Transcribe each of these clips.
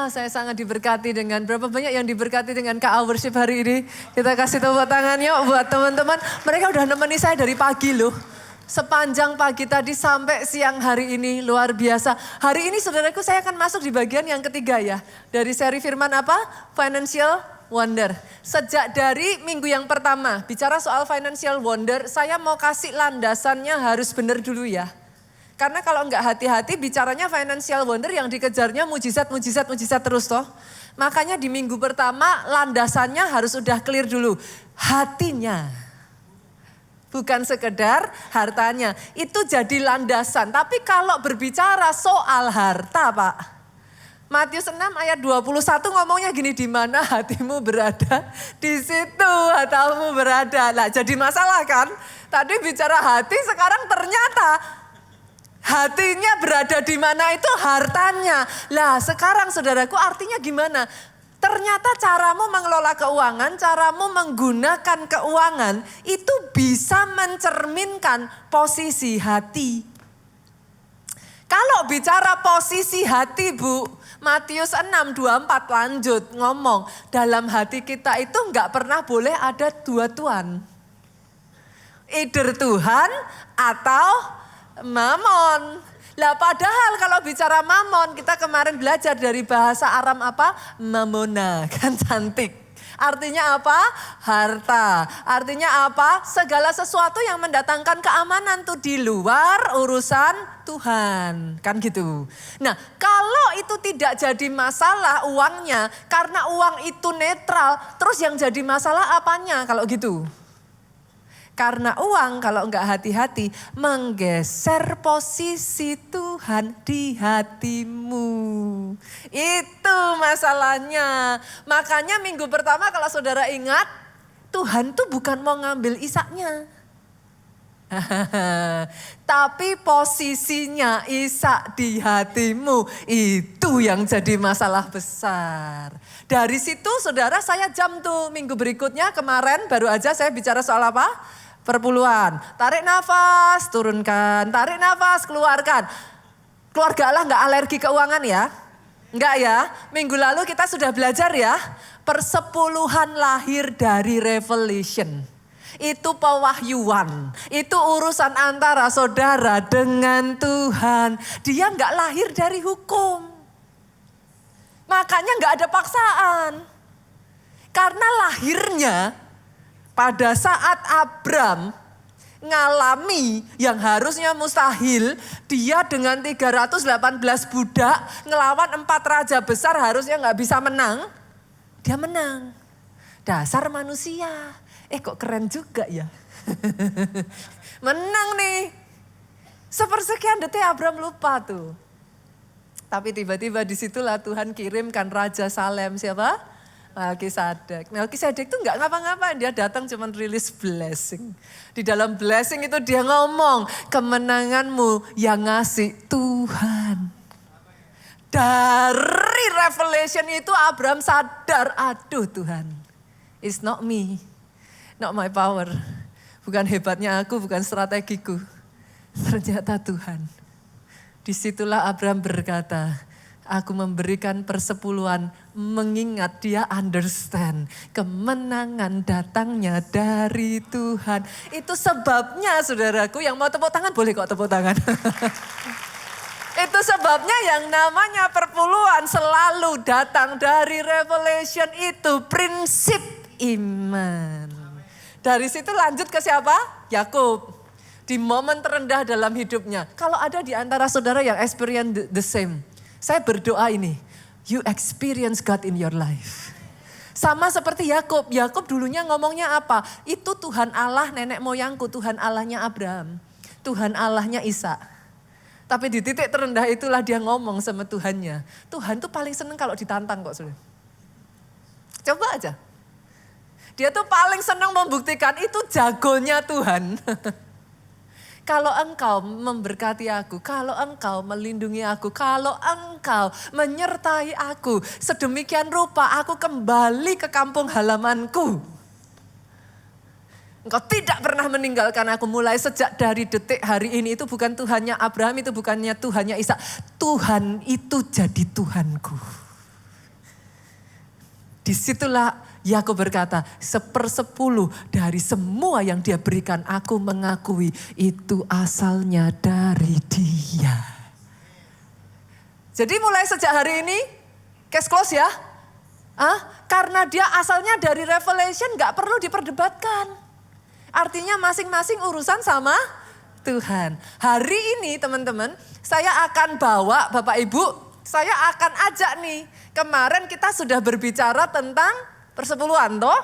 Saya sangat diberkati dengan berapa banyak yang diberkati dengan KA Worship hari ini. Kita kasih tepuk tangan yuk buat teman-teman. Mereka udah nemeni saya dari pagi loh. Sepanjang pagi tadi sampai siang hari ini luar biasa. Hari ini saudaraku saya akan masuk di bagian yang ketiga ya. Dari seri firman apa? Financial Wonder. Sejak dari minggu yang pertama bicara soal Financial Wonder, saya mau kasih landasannya harus benar dulu ya. Karena kalau enggak hati-hati bicaranya financial wonder yang dikejarnya mujizat terus toh. Makanya di minggu pertama landasannya harus udah clear dulu. Hatinya. Bukan sekedar hartanya. Itu jadi landasan. Tapi kalau berbicara soal harta Pak. Matius 6 ayat 21 ngomongnya gini, di mana hatimu berada, di situ hartamu berada. Lah jadi masalah kan? Tadi bicara hati, sekarang ternyata hatinya berada di mana itu hartanya. Lah sekarang saudaraku artinya gimana? Ternyata caramu mengelola keuangan, caramu menggunakan keuangan itu bisa mencerminkan posisi hati. Kalau bicara posisi hati Bu, Matius 6:24 lanjut ngomong, dalam hati kita itu enggak pernah boleh ada dua tuan. Either Tuhan atau Mamon. Lah padahal kalau bicara mamon, kita kemarin belajar dari bahasa Aram apa? Mamona, kan cantik. Artinya apa? Harta. Artinya apa? Segala sesuatu yang mendatangkan keamanan tuh di luar urusan Tuhan. Kan gitu. Nah kalau itu tidak jadi masalah uangnya, karena uang itu netral, terus yang jadi masalah apanya kalau gitu? Karena uang kalau enggak hati-hati menggeser posisi Tuhan di hatimu. Itu masalahnya. Makanya minggu pertama kalau saudara ingat, Tuhan tuh bukan mau ngambil Ishaknya. Tapi posisinya Ishak di hatimu itu yang jadi masalah besar. Dari situ saudara saya jam tuh minggu berikutnya kemarin baru aja saya bicara soal apa? Perpuluhan. Tarik nafas, turunkan. Tarik nafas, keluarkan. Keluarga Allah enggak alergi keuangan ya? Enggak ya? Minggu lalu kita sudah belajar ya. Persepuluhan lahir dari revelation. Itu pewahyuan. Itu urusan antara saudara dengan Tuhan. Dia enggak lahir dari hukum. Makanya enggak ada paksaan. Karena lahirnya pada saat Abram ngalami yang harusnya mustahil, dia dengan 318 budak ngelawan 4 raja besar harusnya gak bisa menang. Dia menang. Dasar manusia. Kok keren juga ya. Menang nih. Sepersekian detik Abram lupa tuh. Tapi tiba-tiba disitulah Tuhan kirimkan Raja Salem siapa? Melkisedek. Melkisedek itu enggak ngapa-ngapain, dia datang cuma rilis blessing. Di dalam blessing itu dia ngomong, kemenanganmu yang ngasih Tuhan. Dari revelation itu Abraham sadar, aduh Tuhan, it's not me, not my power. Bukan hebatnya aku, bukan strategiku. Ternyata Tuhan. Disitulah Abraham berkata, aku memberikan persepuluhan, mengingat dia understand kemenangan datangnya dari Tuhan. Itu sebabnya saudaraku yang mau tepuk tangan boleh kok tepuk tangan. Itu sebabnya yang namanya perpuluhan selalu datang dari revelation, itu prinsip iman. Dari situ lanjut ke siapa? Yakub. Di momen terendah dalam hidupnya. Kalau ada di antara saudara yang experience the same. Saya berdoa ini, you experience God in your life. Sama seperti Yakub. Yakub dulunya ngomongnya apa? Itu Tuhan Allah nenek moyangku, Tuhan Allahnya Abraham, Tuhan Allahnya Ishak. Tapi di titik terendah itulah dia ngomong sama Tuhannya. Tuhan tuh paling seneng kalau ditantang kok. Saudara. Coba aja. Dia tuh paling seneng membuktikan itu jagonya Tuhan. Kalau engkau memberkati aku, kalau engkau melindungi aku, kalau engkau menyertai aku, sedemikian rupa aku kembali ke kampung halamanku. Engkau tidak pernah meninggalkan aku mulai sejak dari detik hari ini. Itu bukan Tuhannya Abraham, itu bukannya Tuhannya Ishak. Tuhan itu jadi Tuhanku. Disitulah Yakub berkata, 1/10 dari semua yang dia berikan, aku mengakui itu asalnya dari dia. Jadi mulai sejak hari ini, case close ya. Karena dia asalnya dari Revelation, gak perlu diperdebatkan. Artinya masing-masing urusan sama Tuhan. Hari ini teman-teman, saya akan bawa Bapak Ibu, saya akan ajak nih. Kemarin kita sudah berbicara tentang persepuluhan toh.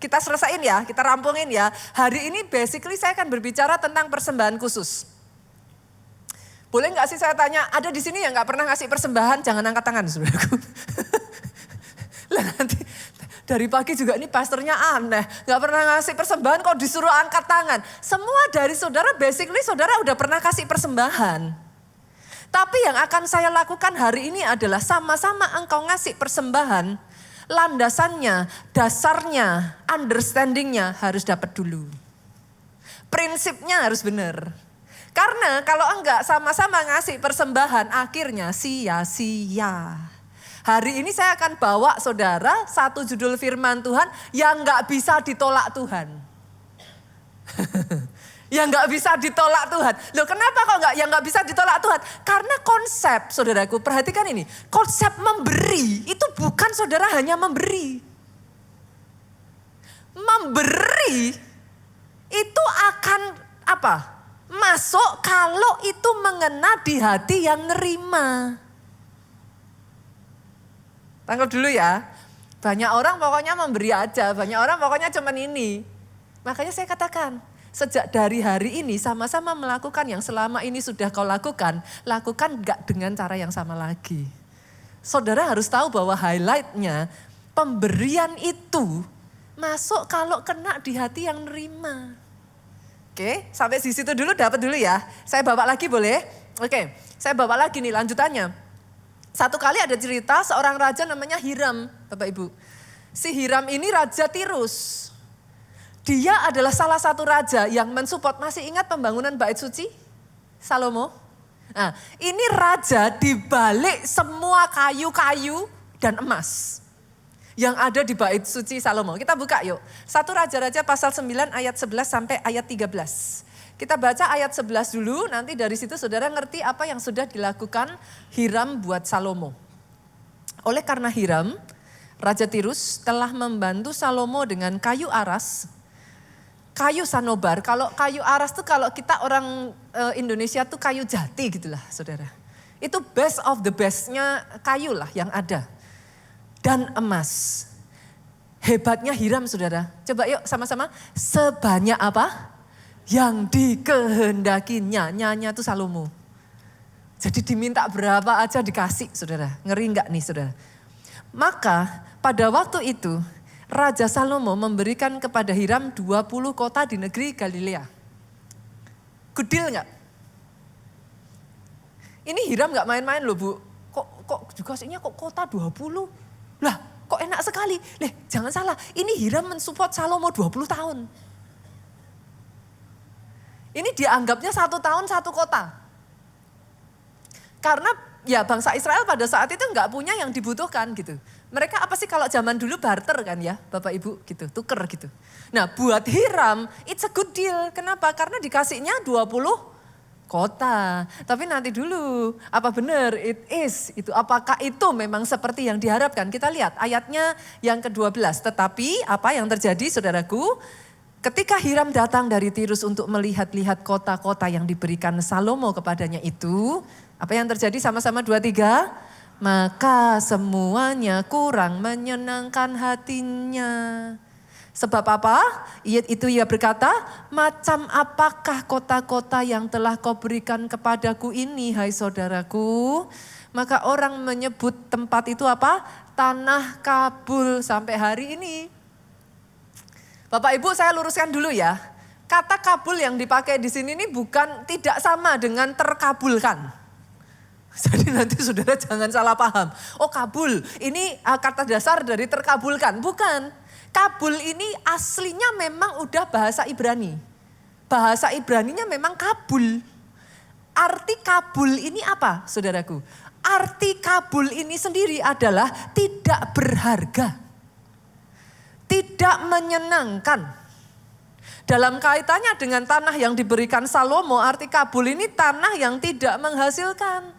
Kita selesain ya, kita rampungin ya. Hari ini basically saya akan berbicara tentang persembahan khusus. Boleh gak sih saya tanya, ada di sini yang gak pernah ngasih persembahan? Jangan angkat tangan saudaraku. Lah nanti dari pagi juga ini pastornya aneh. Gak pernah ngasih persembahan kok disuruh angkat tangan. Semua dari saudara basically saudara udah pernah kasih persembahan. Tapi yang akan saya lakukan hari ini adalah sama-sama engkau ngasih persembahan. Landasannya, dasarnya, understandingnya harus dapat dulu. Prinsipnya harus benar. Karena kalau enggak sama-sama ngasih persembahan akhirnya sia-sia. Hari ini saya akan bawa saudara satu judul firman Tuhan yang enggak bisa ditolak Tuhan. Yang enggak bisa ditolak Tuhan. Loh kenapa kok yang enggak bisa ditolak Tuhan? Karena konsep, saudaraku perhatikan ini. Konsep memberi itu bukan saudara hanya memberi. Memberi itu akan apa? Masuk kalau itu mengena di hati yang nerima. Tangkap dulu ya. Banyak orang pokoknya memberi aja. Banyak orang pokoknya cuman ini. Makanya saya katakan. Sejak dari hari ini sama-sama melakukan yang selama ini sudah kau lakukan. Lakukan gak dengan cara yang sama lagi. Saudara harus tahu bahwa highlightnya pemberian itu masuk kalau kena di hati yang nerima. Oke, sampai di situ dulu dapat dulu ya. Saya bawa lagi boleh? Oke, saya bawa lagi nih lanjutannya. Satu kali ada cerita seorang raja namanya Hiram, Bapak Ibu. Si Hiram ini raja Tirus. Dia adalah salah satu raja yang mensupport, masih ingat pembangunan Bait Suci Salomo? Nah, ini raja dibalik semua kayu-kayu dan emas yang ada di Bait Suci Salomo. Kita buka yuk. 1 Raja-Raja pasal 9 ayat 11 sampai ayat 13. Kita baca ayat 11 dulu, nanti dari situ saudara ngerti apa yang sudah dilakukan Hiram buat Salomo. Oleh karena Hiram, Raja Tirus telah membantu Salomo dengan kayu aras, kayu sanobar. Kalau kayu aras tuh kalau kita orang Indonesia tuh kayu jati gitulah saudara. Itu best of the bestnya kayu lah yang ada. Dan emas. Hebatnya Hiram saudara. Coba yuk sama-sama. Sebanyak apa? Yang dikehendakinya. Nyanya tuh Salomo. Jadi diminta berapa aja dikasih saudara. Ngeri enggak nih saudara. Maka pada waktu itu Raja Salomo memberikan kepada Hiram 20 kota di negeri Galilea. Good deal enggak? Ini Hiram enggak main-main loh Bu. Kok juga aslinya kok kota 20? Lah kok enak sekali. Jangan salah, ini Hiram mensupport Salomo 20 tahun. Ini dianggapnya 1 tahun 1 kota. Karena ya bangsa Israel pada saat itu enggak punya yang dibutuhkan gitu. Mereka apa sih kalau zaman dulu barter kan ya Bapak Ibu gitu, tuker gitu. Nah buat Hiram it's a good deal. Kenapa? Karena dikasihnya 20 kota. Tapi nanti dulu apa benar it is itu. Apakah itu memang seperti yang diharapkan? Kita lihat ayatnya yang ke-12. Tetapi apa yang terjadi saudaraku? Ketika Hiram datang dari Tirus untuk melihat-lihat kota-kota yang diberikan Salomo kepadanya itu. Apa yang terjadi sama-sama 2-3? Maka semuanya kurang menyenangkan hatinya. Sebab apa? Itu ia berkata, macam apakah kota-kota yang telah kau berikan kepadaku ini, hai saudaraku? Maka orang menyebut tempat itu apa? Tanah Kabul sampai hari ini. Bapak Ibu saya luruskan dulu ya. Kata Kabul yang dipakai di sini ini bukan tidak sama dengan terkabulkan. Jadi nanti saudara jangan salah paham. Oh Kabul ini kata dasar dari terkabulkan. Bukan. Kabul ini aslinya memang udah bahasa Ibrani. Bahasa Ibraninya memang Kabul. Arti Kabul ini apa saudaraku? Arti Kabul ini sendiri adalah tidak berharga. tidak menyenangkan. Dalam kaitannya dengan tanah yang diberikan Salomo, arti Kabul ini tanah yang tidak menghasilkan.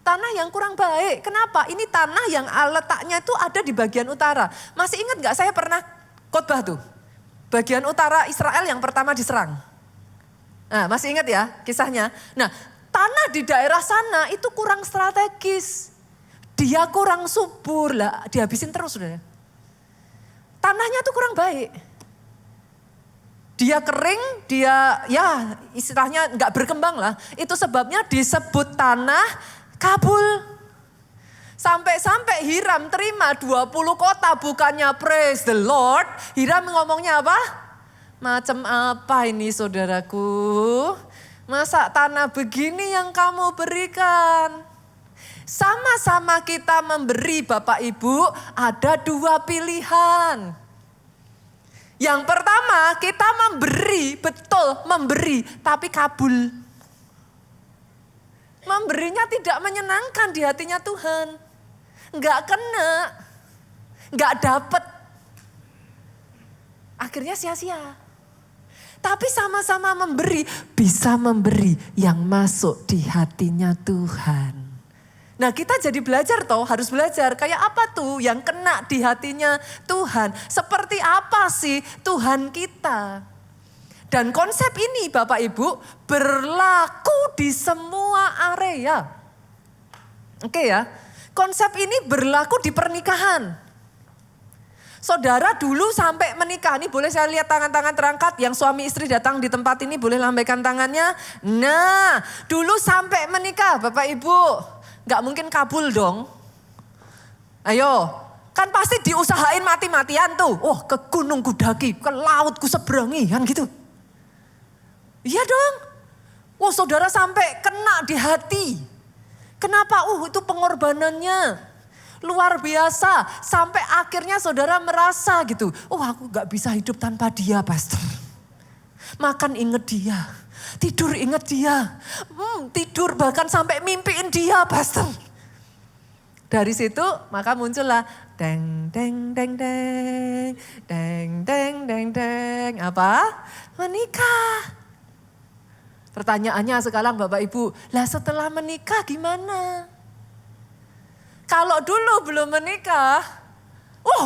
Tanah yang kurang baik. Kenapa? Ini tanah yang letaknya itu ada di bagian utara. Masih ingat gak saya pernah khotbah tuh? Bagian utara Israel yang pertama diserang. Nah, masih ingat ya kisahnya? Nah, tanah di daerah sana itu kurang strategis. Dia kurang subur lah, dihabisin terus saudara. Tanahnya tuh kurang baik. Dia kering, dia ya istilahnya nggak berkembang lah. Itu sebabnya disebut tanah Kabul. Sampai-sampai Hiram terima 20 kota bukannya praise the Lord. Hiram ngomongnya apa? Macam apa ini saudaraku? Masa tanah begini yang kamu berikan? Sama-sama kita memberi Bapak Ibu, ada dua pilihan. Yang pertama kita memberi, betul memberi, tapi kabul. Memberinya tidak menyenangkan di hatinya Tuhan. Enggak kena, enggak dapet. Akhirnya sia-sia. Tapi sama-sama memberi, bisa memberi yang masuk di hatinya Tuhan. Nah kita jadi belajar toh, harus belajar kayak apa tuh yang kena di hatinya Tuhan. Seperti apa sih Tuhan kita. Dan konsep ini Bapak Ibu berlaku di semua area. Oke ya, konsep ini berlaku di pernikahan. Saudara dulu sampai menikah, ini boleh saya lihat tangan-tangan terangkat yang suami istri datang di tempat ini boleh lambaikan tangannya. Nah dulu sampai menikah Bapak Ibu. Gak mungkin kabul dong. Ayo, kan pasti diusahain mati-matian tuh. Oh ke gunung ku daki, ke laut ku seberangi, kan gitu. Iya dong. Oh saudara sampai kena di hati. Kenapa? Itu pengorbanannya luar biasa. Sampai akhirnya saudara merasa gitu. Oh aku gak bisa hidup tanpa dia pastor. Makan inget dia. Tidur ingat dia, tidur bahkan sampai mimpiin dia pastor. Dari situ maka muncullah deng deng deng deng, deng deng deng deng, apa? Menikah. Pertanyaannya sekarang Bapak Ibu, lah setelah menikah gimana? Kalau dulu belum menikah,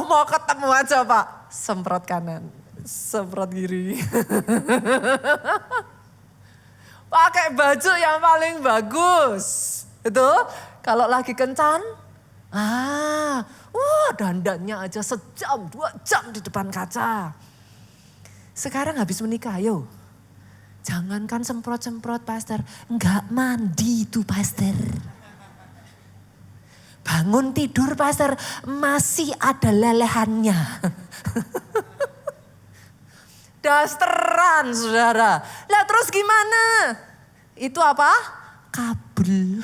mau ketemu aja Pak, semprot kanan, semprot kiri. Pakai baju yang paling bagus. Itu kalau lagi kencan. Dandannya aja sejam, 2 jam di depan kaca. Sekarang habis menikah, ayo. Jangankan semprot-semprot pastor. Enggak mandi itu pastor. Bangun tidur pastor, masih ada lelehannya. Dasteran saudara. Lah terus gimana? Itu apa? Kabel.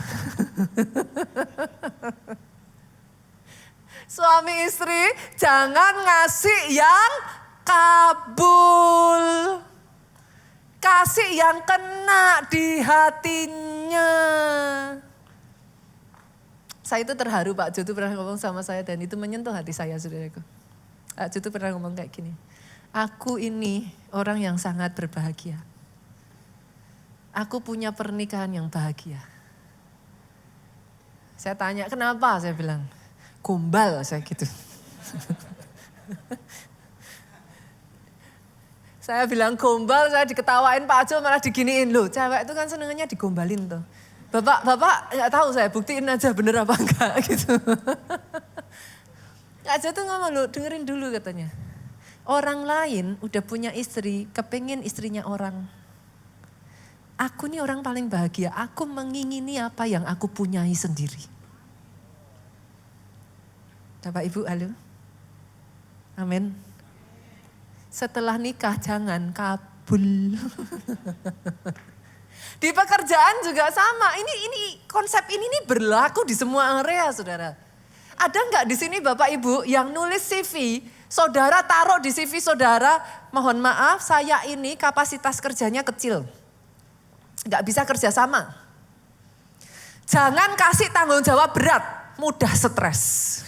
Suami istri jangan ngasih yang kabul. Kasih yang kena di hatinya. Saya itu terharu Pak Jotu pernah ngomong sama saya dan itu menyentuh hati saya saudaraku. Pak Jotu pernah ngomong kayak gini. Aku ini orang yang sangat berbahagia. Aku punya pernikahan yang bahagia. Saya tanya kenapa? Saya bilang gombal saya gitu. Saya bilang gombal, saya diketawain Pak Jo malah diginiin loh. Cewek itu kan senengannya digombalin tuh. Bapak nggak tahu saya buktiin aja bener apa enggak gitu. Pak Jo tuh ngomong loh dengerin dulu katanya. Orang lain udah punya istri, kepengen istrinya orang. Aku nih orang paling bahagia, aku mengingini apa yang aku punyai sendiri. Bapak Ibu, halo? Amin. Setelah nikah jangan kabul. Di pekerjaan juga sama, ini konsep ini berlaku di semua area saudara. Ada nggak di sini Bapak Ibu yang nulis CV, saudara taruh di CV saudara, mohon maaf saya ini kapasitas kerjanya kecil. Nggak bisa kerja sama. Jangan kasih tanggung jawab berat, mudah stres.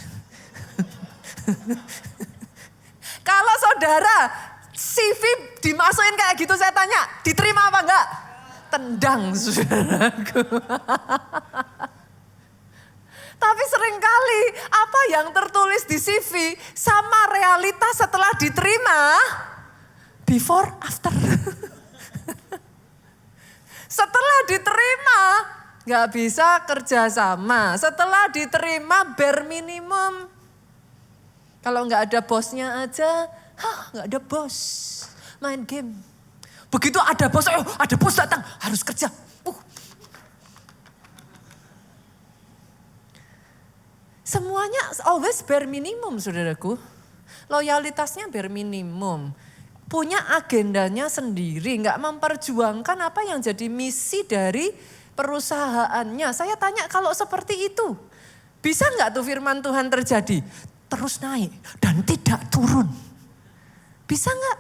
Kalau saudara CV dimasukin kayak gitu, saya tanya, diterima apa enggak? Tendang, saudaraku. Tapi seringkali apa yang tertulis di CV sama realitas setelah diterima, before, after. Setelah diterima, nggak bisa kerja sama. Setelah diterima, bare minimum. Kalau nggak ada bosnya aja, nggak ada bos. Main game. Begitu ada bos datang, harus kerja. Semuanya always bare minimum, saudaraku. Loyalitasnya bare minimum. Punya agendanya sendiri, nggak memperjuangkan apa yang jadi misi dari perusahaannya. Saya tanya kalau seperti itu, bisa nggak tuh firman Tuhan terjadi? Terus naik dan tidak turun. Bisa nggak?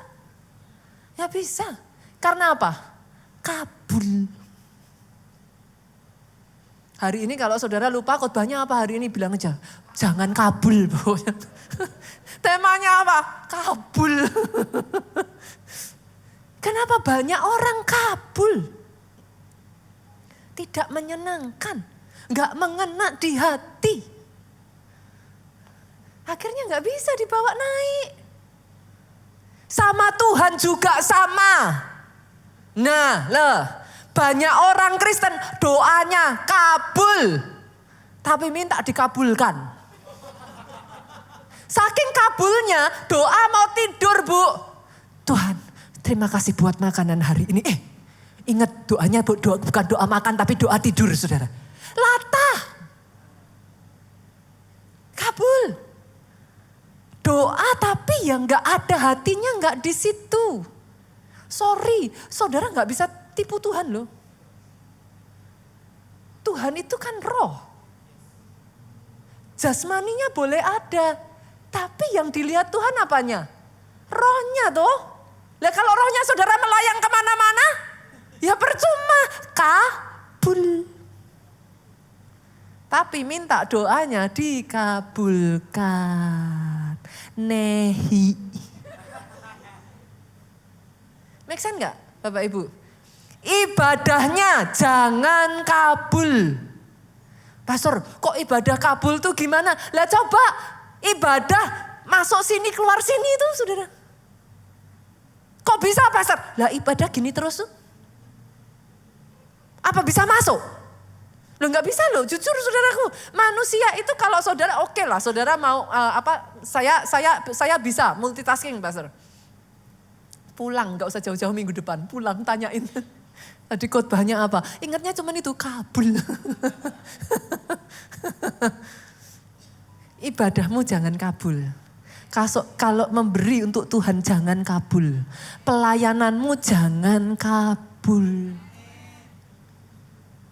Ya bisa. Karena apa? Kabul. Hari ini kalau saudara lupa khotbahnya apa hari ini, bilang aja, jangan kabul. Temanya apa? Kabul. Kenapa banyak orang kabul? Tidak menyenangkan, gak mengena di hati. Akhirnya gak bisa dibawa naik. Sama Tuhan juga sama. Nah, banyak orang Kristen doanya kabul, tapi minta dikabulkan. Saking kabulnya, doa mau tidur, Bu. Tuhan, terima kasih buat makanan hari ini. Ingat doanya bukan doa makan, tapi doa tidur, saudara. Latah. Kabul. Doa tapi yang gak ada hatinya gak di situ. Sorry, saudara gak bisa tipu Tuhan loh. Tuhan itu kan roh. Jasmaninya boleh ada. Tapi yang dilihat Tuhan apanya? Rohnya toh. Lah kalau rohnya saudara melayang kemana-mana, ya percuma, kabul. Tapi minta doanya dikabulkan. Nehi. Make sense gak Bapak Ibu? Ibadahnya jangan kabul. Pastor, kok ibadah kabul tuh gimana? Lah coba ibadah masuk sini keluar sini itu, saudara. Kok bisa, Pastor? Lah ibadah gini terus tuh. Apa bisa masuk? Loh nggak bisa loh, jujur saudaraku. Manusia itu kalau saudara oke lah, saudara mau saya bisa multitasking, Pastor. Pulang, nggak usah jauh-jauh minggu depan, pulang tanyain. Tadi khotbahnya apa? Ingatnya cuman itu, kabul. Ibadahmu jangan kabul. Kalau memberi untuk Tuhan jangan kabul. Pelayananmu jangan kabul.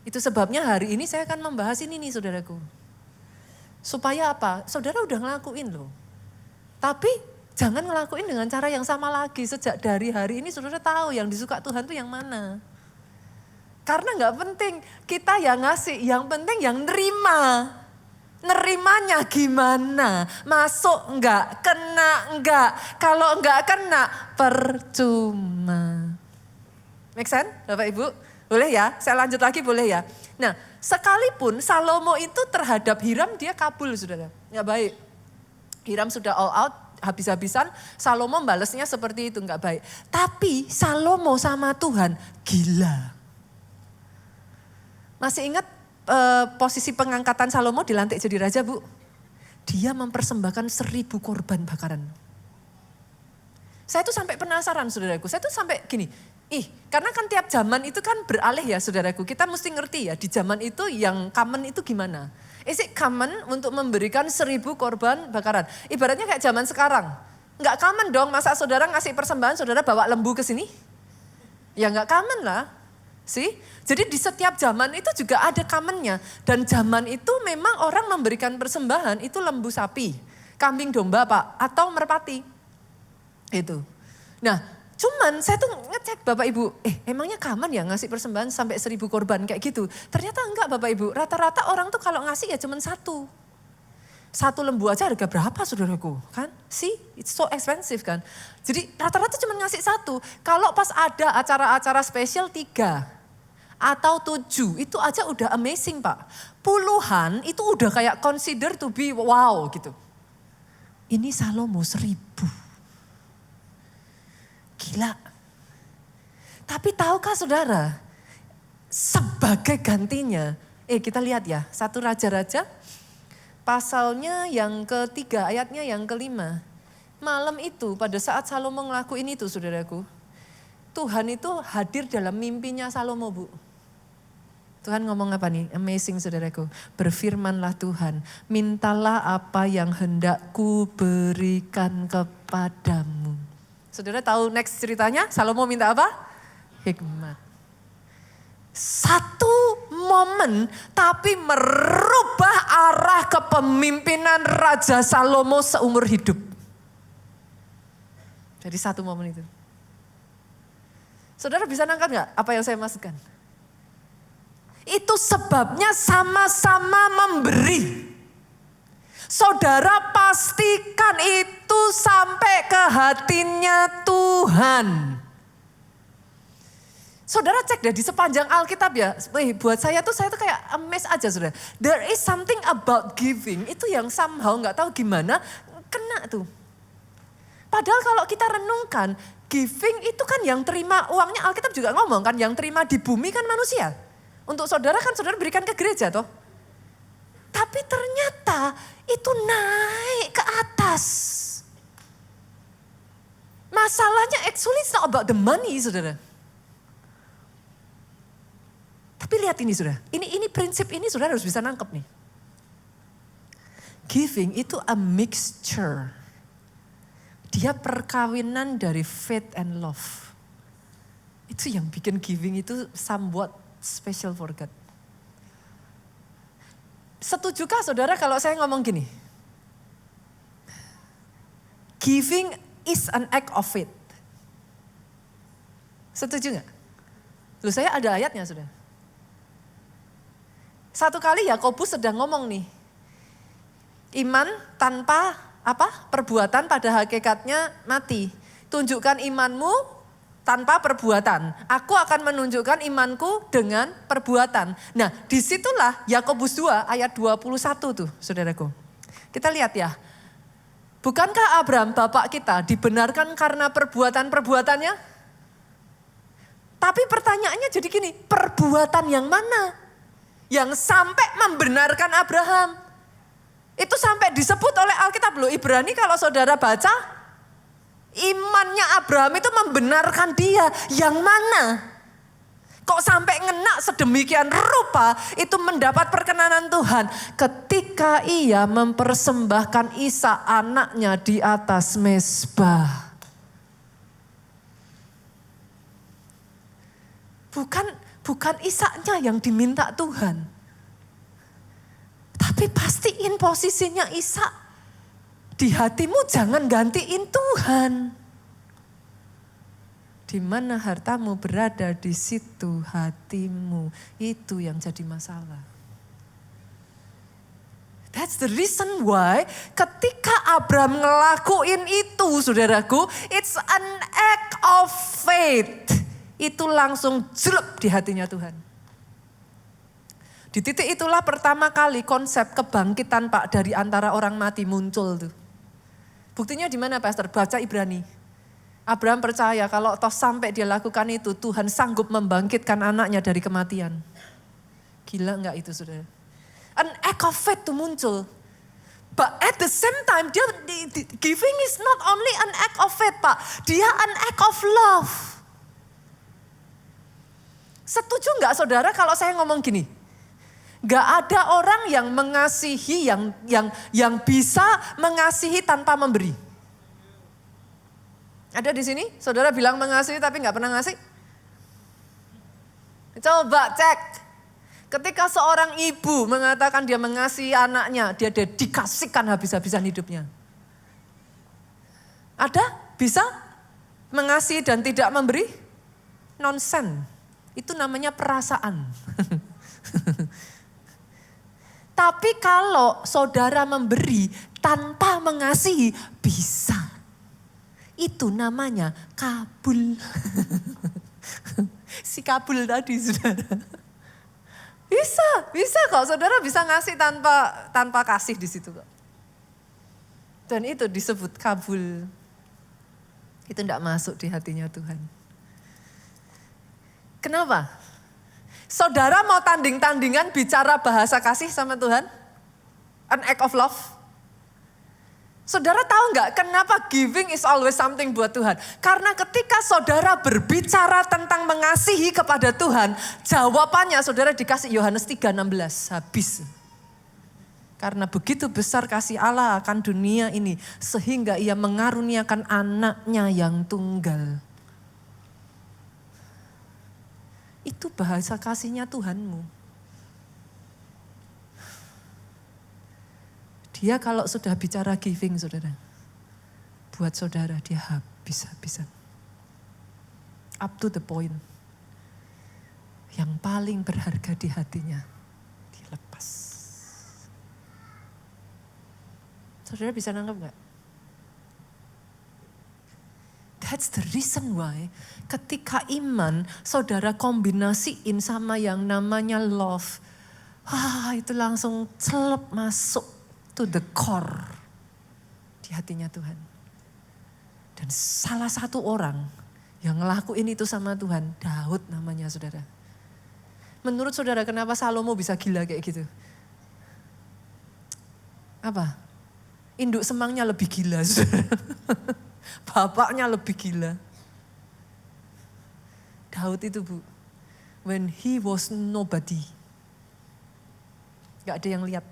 Itu sebabnya hari ini saya akan membahas ini nih, saudaraku. Supaya apa? Saudara udah ngelakuin loh. Tapi jangan ngelakuin dengan cara yang sama lagi. Sejak dari hari ini saudara tahu yang disuka Tuhan tuh yang mana. Karena gak penting kita yang ngasih, yang penting yang nerima. Nerimanya gimana? Masuk enggak? Kena enggak? Kalau enggak kena, percuma. Make sense Bapak Ibu? Boleh ya? Saya lanjut lagi boleh ya? Nah, sekalipun Salomo itu terhadap Hiram dia kabul, saudara. Enggak baik. Hiram sudah all out, habis-habisan. Salomo balesnya seperti itu, enggak baik. Tapi Salomo sama Tuhan gila. Masih ingat posisi pengangkatan Salomo dilantik jadi raja, Bu? Dia mempersembahkan 1000 korban bakaran. Saya tuh sampai penasaran, saudaraku. Saya tuh sampai gini, karena kan tiap zaman itu kan beralih ya, saudaraku. Kita mesti ngerti ya, di zaman itu yang common itu gimana. Is it common untuk memberikan 1000 korban bakaran? Ibaratnya kayak zaman sekarang. Nggak common dong, masa saudara ngasih persembahan, saudara bawa lembu ke sini? Ya nggak common lah. Jadi di setiap zaman itu juga ada commonnya. Dan zaman itu memang orang memberikan persembahan itu lembu sapi, kambing domba Pak, atau merpati. Itu. Nah cuman saya tuh ngecek Bapak Ibu, emangnya common ya ngasih persembahan sampai 1000 korban kayak gitu? Ternyata enggak Bapak Ibu, rata-rata orang tuh kalau ngasih ya cuman 1. Satu lembu aja harga berapa saudaraku, kan? See, it's so expensive kan. Jadi rata-rata cuma ngasih satu. Kalau pas ada acara-acara spesial 3 atau 7, itu aja udah amazing Pak. Puluhan itu udah kayak consider to be wow gitu. Ini Salomo 1000. Gila. Tapi tahukah saudara, sebagai gantinya, kita lihat ya, 1 Raja-Raja, pasalnya yang ke-3, ayatnya yang ke-5. Malam itu, pada saat Salomo ngelakuin itu saudaraku, Tuhan itu hadir dalam mimpinya Salomo Bu. Tuhan ngomong apa nih? Amazing saudaraku. Berfirmanlah Tuhan, mintalah apa yang hendak ku berikan kepadamu. Saudara tahu next ceritanya? Salomo minta apa? Hikmat. Satu momen tapi merubah arah kepemimpinan Raja Salomo seumur hidup. Jadi satu momen itu. Saudara bisa nangkap gak apa yang saya maksudkan? Itu sebabnya sama-sama memberi. Saudara pastikan itu sampai ke hatinya Tuhan. Saudara cek deh di sepanjang Alkitab ya. Buat saya tuh kayak amazed aja saudara. There is something about giving. Itu yang somehow gak tahu gimana kena tuh. Padahal kalau kita renungkan, giving itu kan yang terima uangnya, Alkitab juga ngomong kan, yang terima di bumi kan manusia. Untuk saudara kan saudara berikan ke gereja toh. Tapi ternyata itu naik ke atas. Masalahnya actually it's not about the money saudara. Tapi lihat ini saudara, ini prinsip ini saudara harus bisa nangkep nih. Giving itu a mixture. Dia perkawinan dari faith and love. Itu yang bikin giving itu somewhat special for God. Setujukah saudara kalau saya ngomong gini? Giving is an act of faith. Setuju gak? Loh saya ada ayatnya saudara. Satu kali Yakobus sedang ngomong nih. Iman tanpa perbuatan pada hakikatnya mati. Tunjukkan imanmu tanpa perbuatan. Aku akan menunjukkan imanku dengan perbuatan. Nah disitulah Yakobus 2 ayat 21 tuh saudaraku. Kita lihat ya. Bukankah Abraham bapak kita dibenarkan karena perbuatan-perbuatannya? Tapi pertanyaannya jadi gini, perbuatan yang mana? Yang sampai membenarkan Abraham. Itu sampai disebut oleh Alkitab loh. Ibrani kalau saudara baca, imannya Abraham itu membenarkan dia. Yang mana? Kok sampai ngena sedemikian rupa itu mendapat perkenanan Tuhan. Ketika ia mempersembahkan Ishak anaknya di atas mezbah. Bukan Ishaknya yang diminta Tuhan. Tapi pastiin posisinya Ishak. Di hatimu jangan gantiin Tuhan. Di mana hartamu berada, di situ hatimu. Itu yang jadi masalah. That's the reason why ketika Abraham ngelakuin itu saudaraku, it's an act of faith. Itu langsung jelek di hatinya Tuhan. Di titik itulah pertama kali konsep kebangkitan Pak dari antara orang mati muncul tuh. Buktinya di mana Pastor? Baca Ibrani. Abraham percaya kalau toh sampai dia lakukan itu, Tuhan sanggup membangkitkan anaknya dari kematian. Gila enggak itu saudara? An act of faith tuh muncul. But at the same time, giving is not only an act of faith Pak. Dia an act of love. Setuju enggak saudara kalau saya ngomong gini? Gak ada orang yang mengasihi, yang bisa mengasihi tanpa memberi. Ada di sini? Saudara bilang mengasihi tapi gak pernah ngasih? Coba cek. Ketika seorang ibu mengatakan dia mengasihi anaknya, dia dedikasikan habis-habisan hidupnya. Ada? Bisa? Mengasihi dan tidak memberi? Nonsen. Itu namanya perasaan. Tapi kalau saudara memberi tanpa mengasihi, bisa. Itu namanya kabul. Si kabul tadi, saudara. Bisa kok. Saudara bisa ngasih tanpa kasih di situ kok. Dan itu disebut kabul. Itu tidak masuk di hatinya Tuhan. Kenapa? Saudara mau tanding-tandingan bicara bahasa kasih sama Tuhan? An act of love? Saudara tahu nggak kenapa giving is always something buat Tuhan? Karena ketika saudara berbicara tentang mengasihi kepada Tuhan, jawabannya saudara dikasih Yohanes 3:16, habis. Karena begitu besar kasih Allah akan dunia ini, sehingga ia mengaruniakan anaknya yang tunggal. Itu bahasa kasihnya Tuhanmu. Dia kalau sudah bicara giving, saudara, buat saudara dia habis-habisan. Up to the point. Yang paling berharga di hatinya, dilepas. Saudara bisa nangkep gak? That's the reason why ketika iman saudara kombinasiin sama yang namanya love. Itu langsung celep masuk to the core di hatinya Tuhan. Dan salah satu orang yang ngelakuin itu sama Tuhan, Daud namanya saudara. Menurut saudara kenapa Salomo bisa gila kayak gitu? Apa? Induk semangnya lebih gila saudara. Bapaknya lebih gila. Daud itu when he was nobody. Gak ada yang lihat.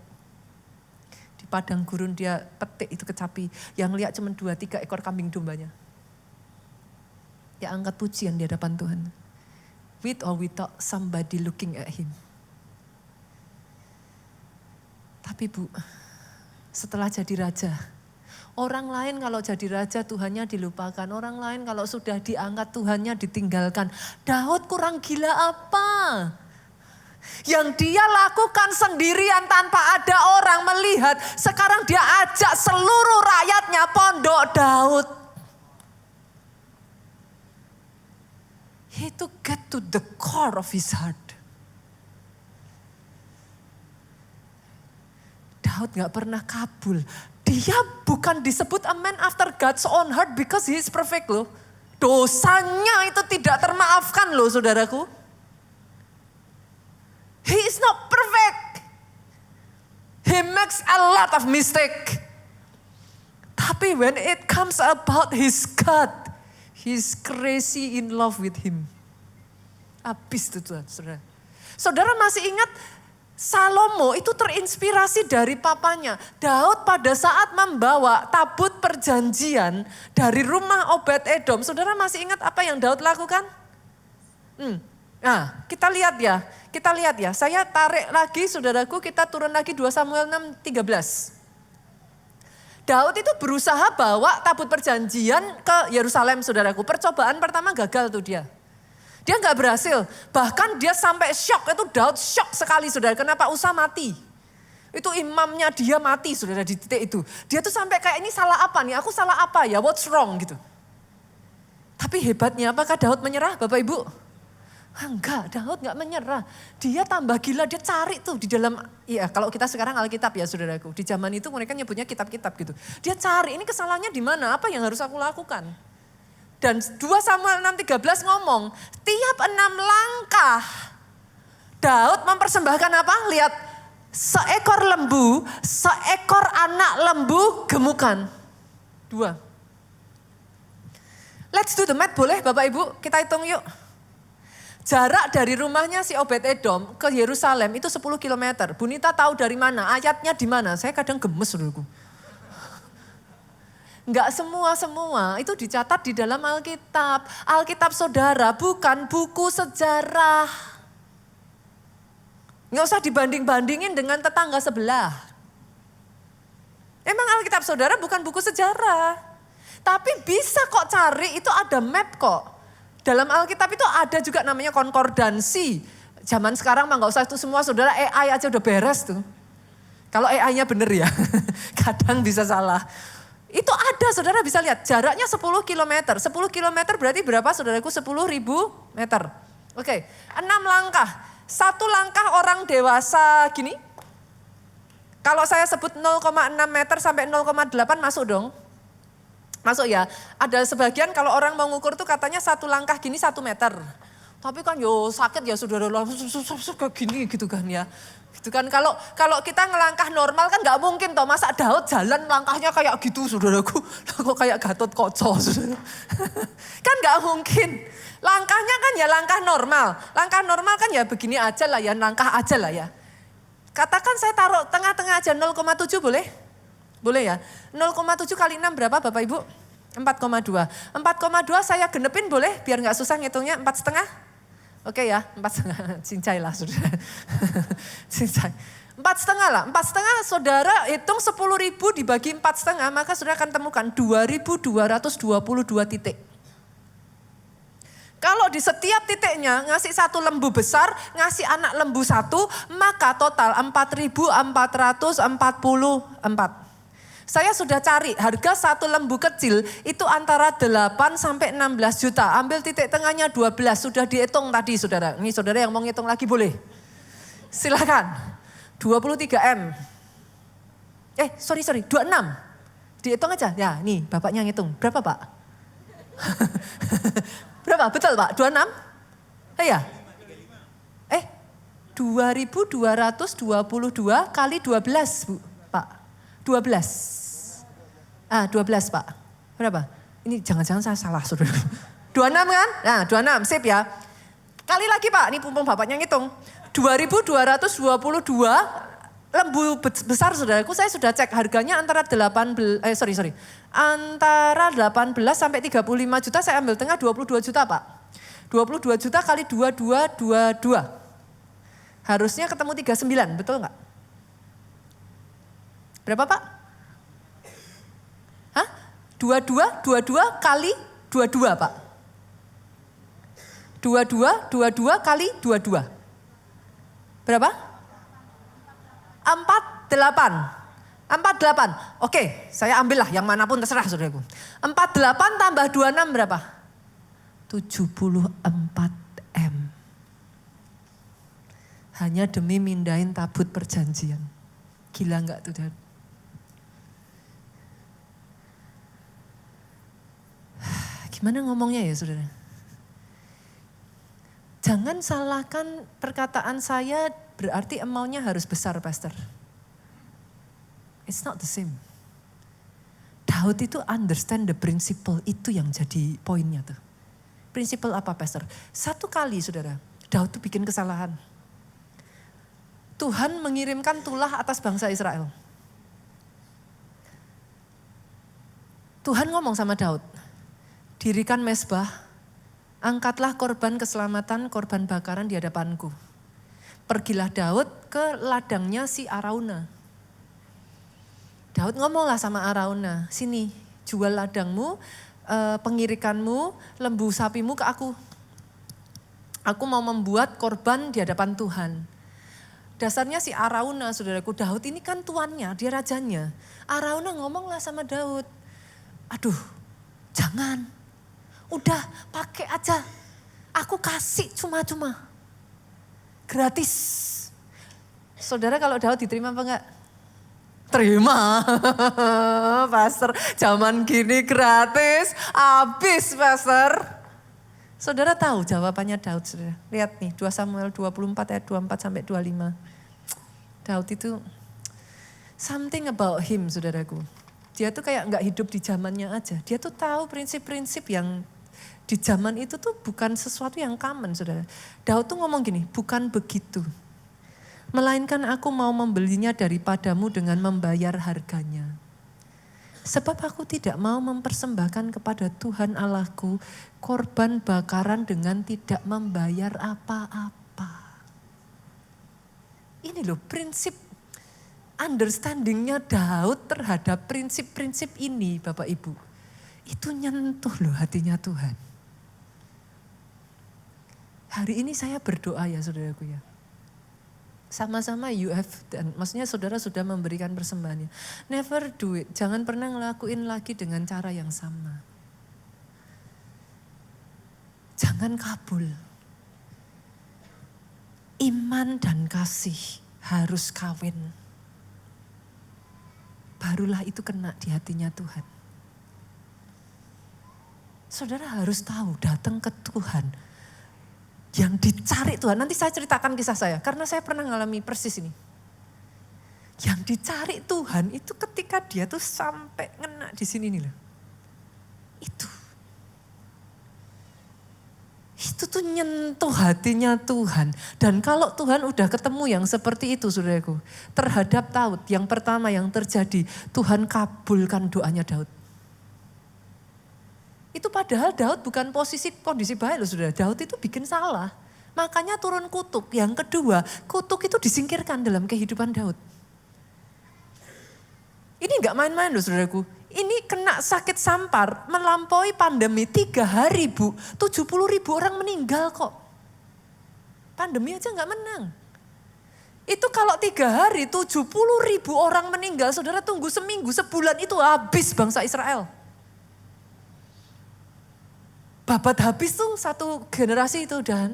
Di padang gurun dia petik itu kecapi. Yang lihat cuma 2-3 ekor kambing dombanya. Dia angkat pujian di hadapan Tuhan. With or without somebody looking at him. Tapi setelah jadi raja, orang lain kalau jadi raja Tuhannya dilupakan. Orang lain kalau sudah diangkat Tuhannya ditinggalkan. Daud kurang gila apa? Yang dia lakukan sendirian tanpa ada orang melihat. Sekarang dia ajak seluruh rakyatnya pondok Daud. Itu get to the core of his heart. Daud gak pernah kabul. Dia bukan disebut a man after God's own heart because he is perfect loh. Dosanya itu tidak termaafkan loh saudaraku. He is not perfect. He makes a lot of mistake. Tapi when it comes about his God, he's crazy in love with him. Habis itu saudara. Saudara masih ingat Salomo itu terinspirasi dari papanya. Daud pada saat membawa tabut perjanjian dari rumah Obed-Edom. Saudara masih ingat apa yang Daud lakukan? Nah, kita lihat ya. Saya tarik lagi saudaraku, kita turun lagi 2 Samuel 6:13. Daud itu berusaha bawa tabut perjanjian ke Yerusalem saudaraku. Percobaan pertama gagal tuh dia. Dia gak berhasil, bahkan dia sampai shock, itu Daud shock sekali saudara. Kenapa Usa mati? Itu imamnya dia mati saudara di titik itu. Dia tuh sampai kayak ini salah apa nih, aku salah apa ya, what's wrong gitu. Tapi hebatnya apakah Daud menyerah Bapak Ibu? Enggak, Daud gak menyerah. Dia tambah gila, dia cari tuh di dalam, ya kalau kita sekarang Alkitab ya saudaraku. Di zaman itu mereka nyebutnya kitab-kitab gitu. Dia cari ini kesalahannya di mana, apa yang harus aku lakukan. Dan 2 Samuel 6:13 ngomong, tiap 6 langkah Daud mempersembahkan apa? Lihat, seekor lembu, seekor anak lembu gemukan. 2. Let's do the math boleh Bapak Ibu? Kita hitung yuk. Jarak dari rumahnya si Obed-Edom ke Yerusalem itu 10 km. Bunita tahu dari mana? Ayatnya di mana? Saya kadang gemes dulu. Enggak semua itu dicatat di dalam Alkitab. Alkitab saudara bukan buku sejarah. Enggak usah dibanding-bandingin dengan tetangga sebelah. Emang Alkitab saudara bukan buku sejarah. Tapi bisa kok cari, itu ada map kok. Dalam Alkitab itu ada juga namanya konkordansi. Zaman sekarang mah enggak usah itu semua saudara, AI aja udah beres tuh. Kalau AI-nya bener ya, kadang bisa salah. Itu ada, saudara bisa lihat, jaraknya 10 kilometer. 10 kilometer berarti berapa saudaraku? 10.000 meter. Oke, 6 langkah. 1 langkah orang dewasa gini. Kalau saya sebut 0,6 meter sampai 0,8 masuk dong. Masuk ya. Ada sebagian kalau orang mau ngukur tuh katanya 1 langkah gini 1 meter. Tapi kan yo sakit ya saudara, kayak gini gitu kan ya. Gitu kan kalau kita ngelangkah normal kan nggak mungkin toh, masa Daud jalan langkahnya kayak gitu saudaraku. Kok kayak Gatot Koco saudara. Kan nggak mungkin. Langkahnya kan ya langkah normal. Langkah normal kan ya begini aja lah ya, langkah aja lah ya. Katakan saya taruh tengah-tengah aja 0,7 boleh? Boleh ya? 0,7 kali 6 berapa Bapak Ibu? 4,2. 4,2 saya genepin boleh biar nggak susah ngitungnya 4,5? Oke ya, 4,5, cincai lah saudara. Cincai. 4,5 lah, 4,5 saudara hitung 10.000 dibagi 4,5 maka saudara akan temukan 2.222 titik. Kalau di setiap titiknya ngasih 1 lembu besar, ngasih anak lembu 1, maka total 4.444. Saya sudah cari harga 1 lembu kecil itu antara 8 sampai 16 juta. Ambil titik tengahnya 12, sudah dihitung tadi saudara. Ini saudara yang mau ngitung lagi boleh. Silakan. 23 M. Sorry, 26. Dihitung aja. Ya, nih bapaknya ngitung. Berapa Pak? Berapa? Betul Pak? 26? Iya. 2.222 kali 12 Bu, Pak. 12. 12 Pak. Berapa? Ini jangan-jangan saya salah saudara. 26 kan? Nah 26, sip ya. Kali lagi Pak, ini mumpung bapaknya ngitung. 2.222 lembu besar saudaraku, saya sudah cek harganya antara antara 18 sampai 35 juta, saya ambil tengah 22 juta Pak. 22 juta kali 2222. Harusnya ketemu 39, betul nggak? Berapa Pak? Hah? 22 kali 22 Pak. 22 kali 22. Berapa? 48. Oke, saya ambillah yang manapun terserah saudaraku. 48 tambah 26 berapa? 74 M. Hanya demi mindahin tabut perjanjian. Gila enggak tuh Dad? Gimana ngomongnya ya saudara? Jangan salahkan perkataan saya berarti amount-nya harus besar Pastor. It's not the same. Daud itu understand the principle, itu yang jadi poinnya tuh. Principle apa Pastor? Satu kali saudara, Daud tuh bikin kesalahan. Tuhan mengirimkan tulah atas bangsa Israel. Tuhan ngomong sama Daud, dirikan mezbah, angkatlah korban keselamatan, korban bakaran di hadapanku. Pergilah Daud ke ladangnya si Arauna. Daud ngomonglah sama Arauna, sini jual ladangmu, pengirikanmu, lembu sapimu ke aku. Aku mau membuat korban di hadapan Tuhan. Dasarnya si Arauna, saudaraku, Daud ini kan tuannya, dia rajanya. Arauna ngomonglah sama Daud, aduh jangan, udah pakai aja, aku kasih cuma-cuma, gratis. Saudara kalau Daud diterima apa enggak? Terima, Pastor, zaman gini gratis, habis Pastor. Saudara tahu jawabannya Daud, saudara. Lihat nih 2 Samuel 24 ayat 24 sampai 25. Daud itu something about him saudaraku. Dia tuh kayak gak hidup di zamannya aja. Dia tuh tahu prinsip-prinsip yang di zaman itu tuh bukan sesuatu yang common saudara. Daud tuh ngomong gini, bukan begitu. Melainkan aku mau membelinya daripadamu dengan membayar harganya. Sebab aku tidak mau mempersembahkan kepada Tuhan Allahku korban bakaran dengan tidak membayar apa-apa. Ini loh prinsip understandingnya Daud terhadap prinsip-prinsip ini Bapak Ibu. Itu nyentuh loh hatinya Tuhan. Hari ini saya berdoa ya saudaraku ya. Sama-sama you have, dan maksudnya saudara sudah memberikan persembahannya. Never do it, jangan pernah ngelakuin lagi dengan cara yang sama. Jangan kabul. Iman dan kasih harus kawin. Barulah itu kena di hatinya Tuhan. Saudara harus tahu datang ke Tuhan. Yang dicari Tuhan, nanti saya ceritakan kisah saya. Karena saya pernah ngalami persis ini. Yang dicari Tuhan itu ketika dia tuh sampai ngena di sini nih loh. Itu tuh nyentuh hatinya Tuhan. Dan kalau Tuhan udah ketemu yang seperti itu saudaraku. Terhadap Daud, yang pertama yang terjadi, Tuhan kabulkan doanya Daud. Itu padahal Daud bukan kondisi baik loh saudara. Daud itu bikin salah. Makanya turun kutuk. Yang kedua, kutuk itu disingkirkan dalam kehidupan Daud. Ini gak main-main loh saudaraku. Ini kena sakit sampar, melampaui pandemi 3 hari bu. 70.000 orang meninggal kok. Pandemi aja gak menang. Itu kalau 3 hari 70.000 orang meninggal, saudara tunggu seminggu, sebulan itu habis bangsa Israel. Babat habis tuh satu generasi itu dan.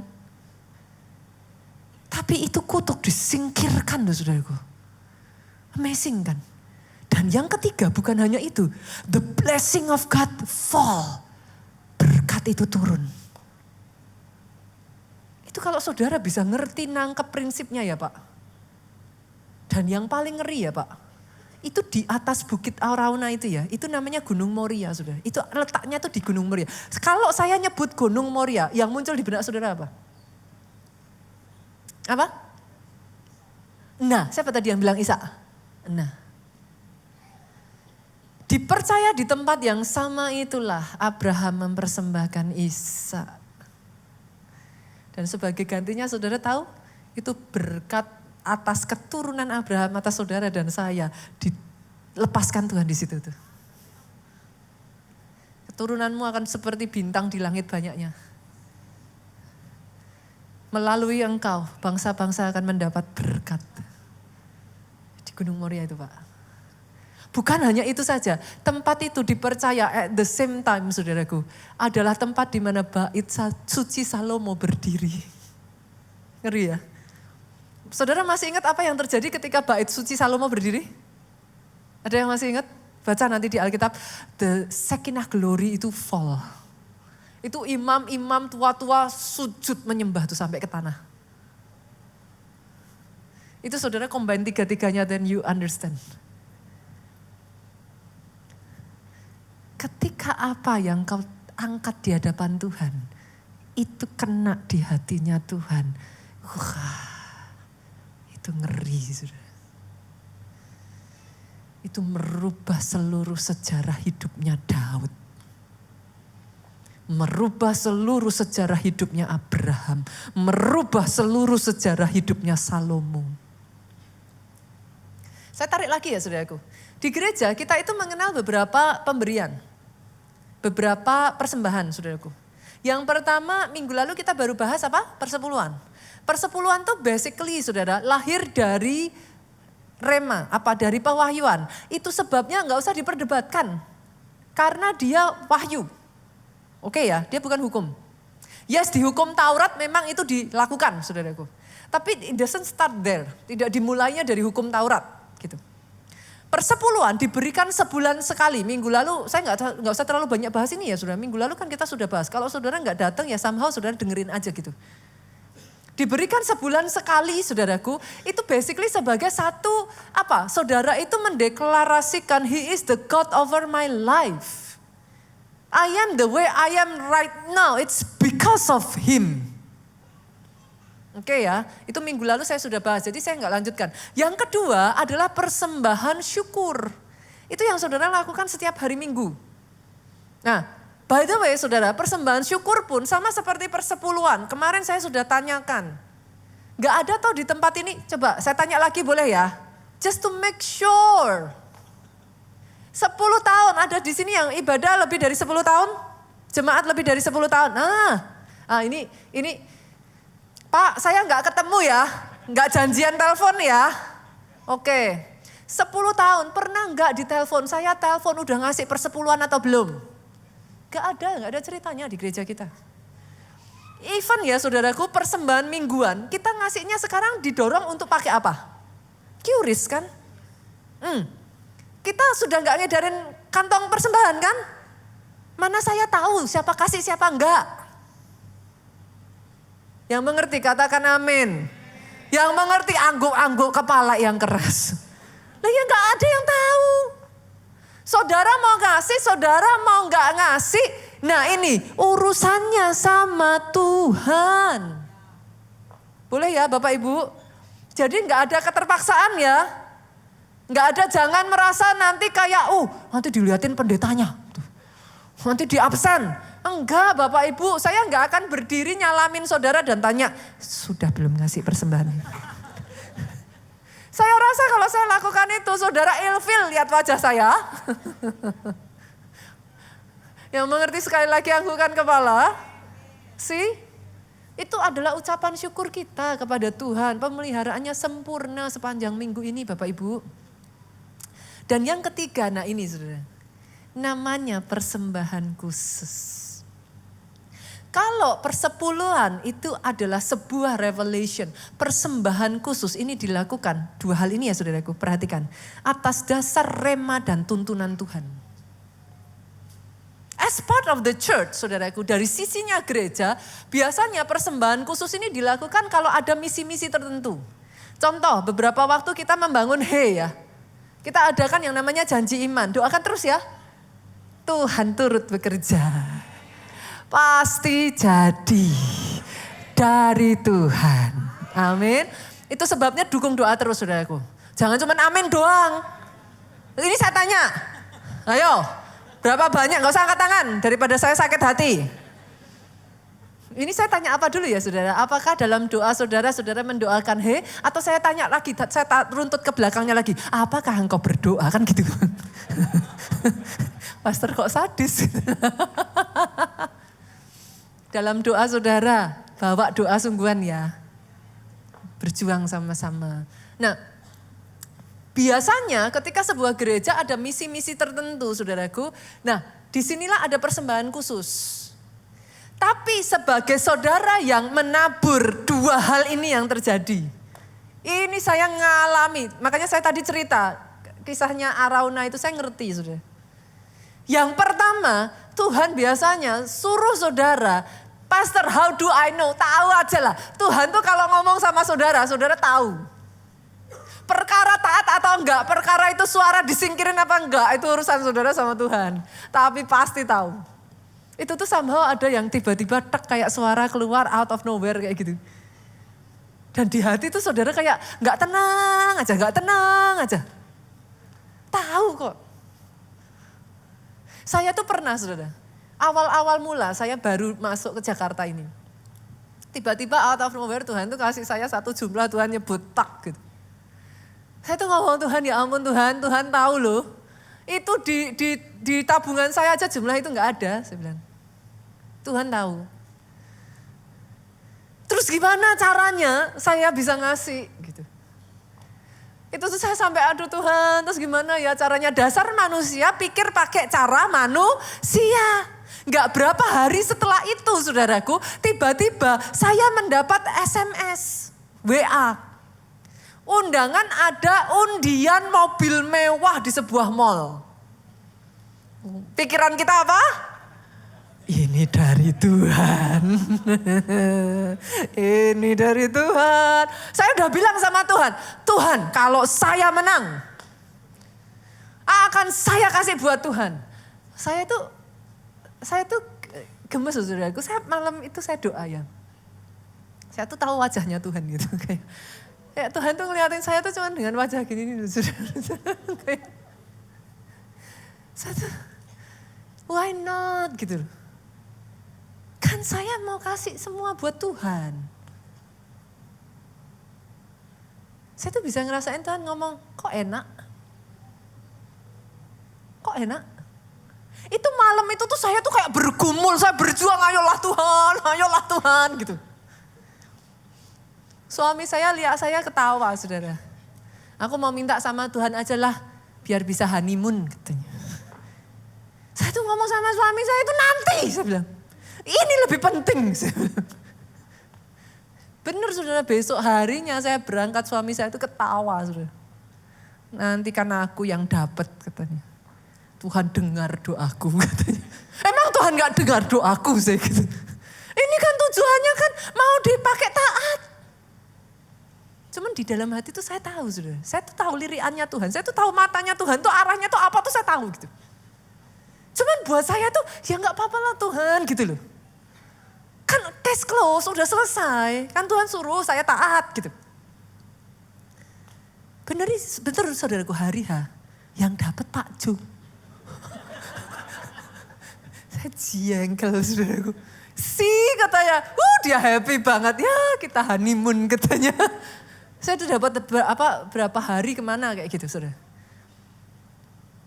Tapi itu kutuk disingkirkan loh saudaraku. Amazing kan. Dan yang ketiga bukan hanya itu. The blessing of God fall. Berkat itu turun. Itu kalau saudara bisa ngerti nangkep prinsipnya ya Pak. Dan yang paling ngeri ya Pak. Itu di atas bukit Arauna itu ya. Itu namanya Gunung Moria saudara. Itu letaknya tuh di Gunung Moria. Kalau saya nyebut Gunung Moria, yang muncul di benak saudara apa? Apa? Nah, siapa tadi yang bilang Isa? Nah. Dipercaya di tempat yang sama itulah Abraham mempersembahkan Ishak. Dan sebagai gantinya saudara tahu itu berkat atas keturunan Abraham atas saudara dan saya dilepaskan Tuhan di situ tuh. Keturunanmu akan seperti bintang di langit banyaknya. Melalui engkau bangsa-bangsa akan mendapat berkat. Di Gunung Moria itu Pak. Bukan hanya itu saja, tempat itu dipercaya at the same time saudaraku, adalah tempat di mana bait suci Salomo berdiri. Ngeri ya? Saudara masih ingat apa yang terjadi ketika bait suci Salomo berdiri? Ada yang masih ingat? Baca nanti di Alkitab, the Shekinah glory itu fall. Itu imam-imam tua-tua sujud menyembah tuh sampai ke tanah. Itu saudara combine tiga-tiganya then you understand. Ketika apa yang kau angkat di hadapan Tuhan, itu kena di hatinya Tuhan. Wah, itu ngeri saudara. Itu merubah seluruh sejarah hidupnya Daud. Merubah seluruh sejarah hidupnya Abraham. Merubah seluruh sejarah hidupnya Salomo. Saya tarik lagi ya saudaraku. Di gereja kita itu mengenal beberapa pemberian. Beberapa persembahan saudaraku. Yang pertama minggu lalu kita baru bahas apa? Persepuluhan. Persepuluhan tuh basically saudara lahir dari rema, dari pewahyuan. Itu sebabnya nggak usah diperdebatkan. Karena dia wahyu. Oke ya, dia bukan hukum. Yes, di hukum Taurat memang itu dilakukan saudaraku. Tapi it doesn't start there. Tidak dimulainya dari hukum Taurat gitu. Persepuluhan diberikan sebulan sekali. Minggu lalu saya nggak usah terlalu banyak bahas ini ya saudara. Minggu lalu kan kita sudah bahas. Kalau saudara nggak datang ya somehow saudara dengerin aja gitu. Diberikan sebulan sekali saudaraku. Itu basically sebagai satu apa? Saudara itu mendeklarasikan He is the God over my life. I am the way I am right now. It's because of Him. Oke ya, itu minggu lalu saya sudah bahas, jadi saya nggak lanjutkan. Yang kedua adalah persembahan syukur. Itu yang saudara lakukan setiap hari Minggu. Nah, by the way saudara, persembahan syukur pun sama seperti persepuluhan. Kemarin saya sudah tanyakan. Nggak ada toh di tempat ini, coba saya tanya lagi boleh ya? Just to make sure. 10 tahun ada di sini yang ibadah lebih dari 10 tahun? Jemaat lebih dari 10 tahun? Ini Pak, saya nggak ketemu ya, Nggak janjian telepon ya. Oke. 10 tahun pernah nggak ditelepon? Saya telepon udah ngasih persepuluhan atau belum? Nggak ada ceritanya di gereja kita. Even ya saudaraku persembahan mingguan, kita ngasihnya sekarang didorong untuk pakai apa? QRIS kan? Kita sudah nggak ngedarin kantong persembahan kan? Mana saya tahu siapa kasih siapa enggak? Yang mengerti katakan amin. Yang mengerti angguk-angguk kepala yang keras. Lah ya nggak ada yang tahu. Saudara mau ngasih, saudara mau nggak ngasih. Nah ini urusannya sama Tuhan. Boleh ya Bapak Ibu? Jadi nggak ada keterpaksaan ya. Nggak ada jangan merasa nanti kayak nanti dilihatin pendetanya. Nanti di absen. Enggak Bapak Ibu, saya nggak akan berdiri nyalamin saudara dan tanya, sudah belum ngasih persembahan? Saya rasa kalau saya lakukan itu, saudara ilfil lihat wajah saya. Yang mengerti sekali lagi anggukan kepala. Itu adalah ucapan syukur kita kepada Tuhan. Pemeliharaannya sempurna sepanjang minggu ini Bapak Ibu. Dan yang ketiga, nah ini saudara. Namanya persembahan khusus. Kalau persepuluhan itu adalah sebuah revelation. Persembahan khusus ini dilakukan. 2 hal ini ya saudaraku, perhatikan. Atas dasar rema dan tuntunan Tuhan. As part of the church saudaraku, dari sisinya gereja, biasanya persembahan khusus ini dilakukan kalau ada misi-misi tertentu. Contoh, beberapa waktu kita membangun ya. Kita adakan yang namanya janji iman. Doakan terus ya. Tuhan turut bekerja. Pasti jadi dari Tuhan. Amin. Itu sebabnya dukung doa terus saudaraku. Jangan cuma amin doang. Ini saya tanya. Ayo, berapa banyak? Gak usah angkat tangan daripada saya sakit hati. Ini saya tanya apa dulu ya saudara. Apakah dalam doa saudara mendoakan atau saya tanya lagi, saya runtut ke belakangnya lagi. Apakah engkau berdoa? Kan gitu. Pastor kok sadis. Dalam doa saudara, bawa doa sungguhan ya. Berjuang sama-sama. Nah, biasanya ketika sebuah gereja ada misi-misi tertentu saudaraku. Nah, disinilah ada persembahan khusus. Tapi sebagai saudara yang menabur 2 hal ini yang terjadi. Ini saya ngalami, makanya saya tadi cerita. Kisahnya Arauna itu saya ngerti saudara. Yang pertama, Tuhan biasanya suruh saudara, Pastor, how do I know? Tahu aja lah. Tuhan tuh kalau ngomong sama saudara, saudara tahu. Perkara taat atau enggak, perkara itu suara disingkirin apa enggak, itu urusan saudara sama Tuhan. Tapi pasti tahu. Itu tuh somehow ada yang tiba-tiba tek kayak suara keluar out of nowhere kayak gitu. Dan di hati tuh saudara kayak enggak tenang aja. Tahu kok. Saya tuh pernah saudara, awal-awal mula saya baru masuk ke Jakarta ini. Tiba-tiba out of nowhere Tuhan tuh kasih saya satu jumlah, Tuhan nyebut tak gitu. Saya tuh ngomong Tuhan, ya ampun Tuhan tahu loh. Itu di tabungan saya aja jumlah itu gak ada, saya bilang. Tuhan tahu. Terus gimana caranya saya bisa ngasih gitu. Itu tuh saya sampai aduh Tuhan, terus gimana ya caranya? Dasar manusia pikir pakai cara manusia. Gak berapa hari setelah itu saudaraku, tiba-tiba saya mendapat SMS, WA. Undangan ada undian mobil mewah di sebuah mall. Pikiran kita apa? Ini dari Tuhan. Ini dari Tuhan. Saya udah bilang sama Tuhan, Tuhan kalau saya menang, akan saya kasih buat Tuhan. Saya tuh gemes saudaraku. Saya malam itu saya doa ya. Saya tuh tahu wajahnya Tuhan gitu. Kayak Tuhan tuh ngeliatin saya tuh cuma dengan wajah gini. Saya tuh, why not gitu. Kan saya mau kasih semua buat Tuhan. Saya tuh bisa ngerasain Tuhan ngomong, kok enak? Kok enak? Itu malam itu tuh saya tuh kayak bergumul, saya berjuang, ayolah Tuhan gitu. Suami saya lihat saya ketawa, saudara. Aku mau minta sama Tuhan aja lah, biar bisa honeymoon katanya. Saya tuh ngomong sama suami saya itu nanti, saya bilang. Ini lebih penting, saya bilang. Benar saudara, besok harinya saya berangkat, suami saya itu ketawa, saudara. Nanti kan aku yang dapat katanya. Tuhan dengar doaku katanya. Emang Tuhan gak dengar doaku saya gitu. Ini kan tujuannya kan mau dipakai taat. Cuman di dalam hati tuh saya tahu saudara. Saya tuh tahu liriannya Tuhan. Saya tuh tahu matanya Tuhan tuh arahnya tuh apa tuh saya tahu gitu. Cuman buat saya tuh ya gak apa-apa lah Tuhan gitu loh. Kan case close udah selesai. Kan Tuhan suruh saya taat gitu. Bener saudaraku hari yang dapat Pak Jo. Saya jengkel saudaraku. Katanya, dia happy banget. Ya kita honeymoon katanya. Saya tuh dapat berapa hari kemana kayak gitu saudara.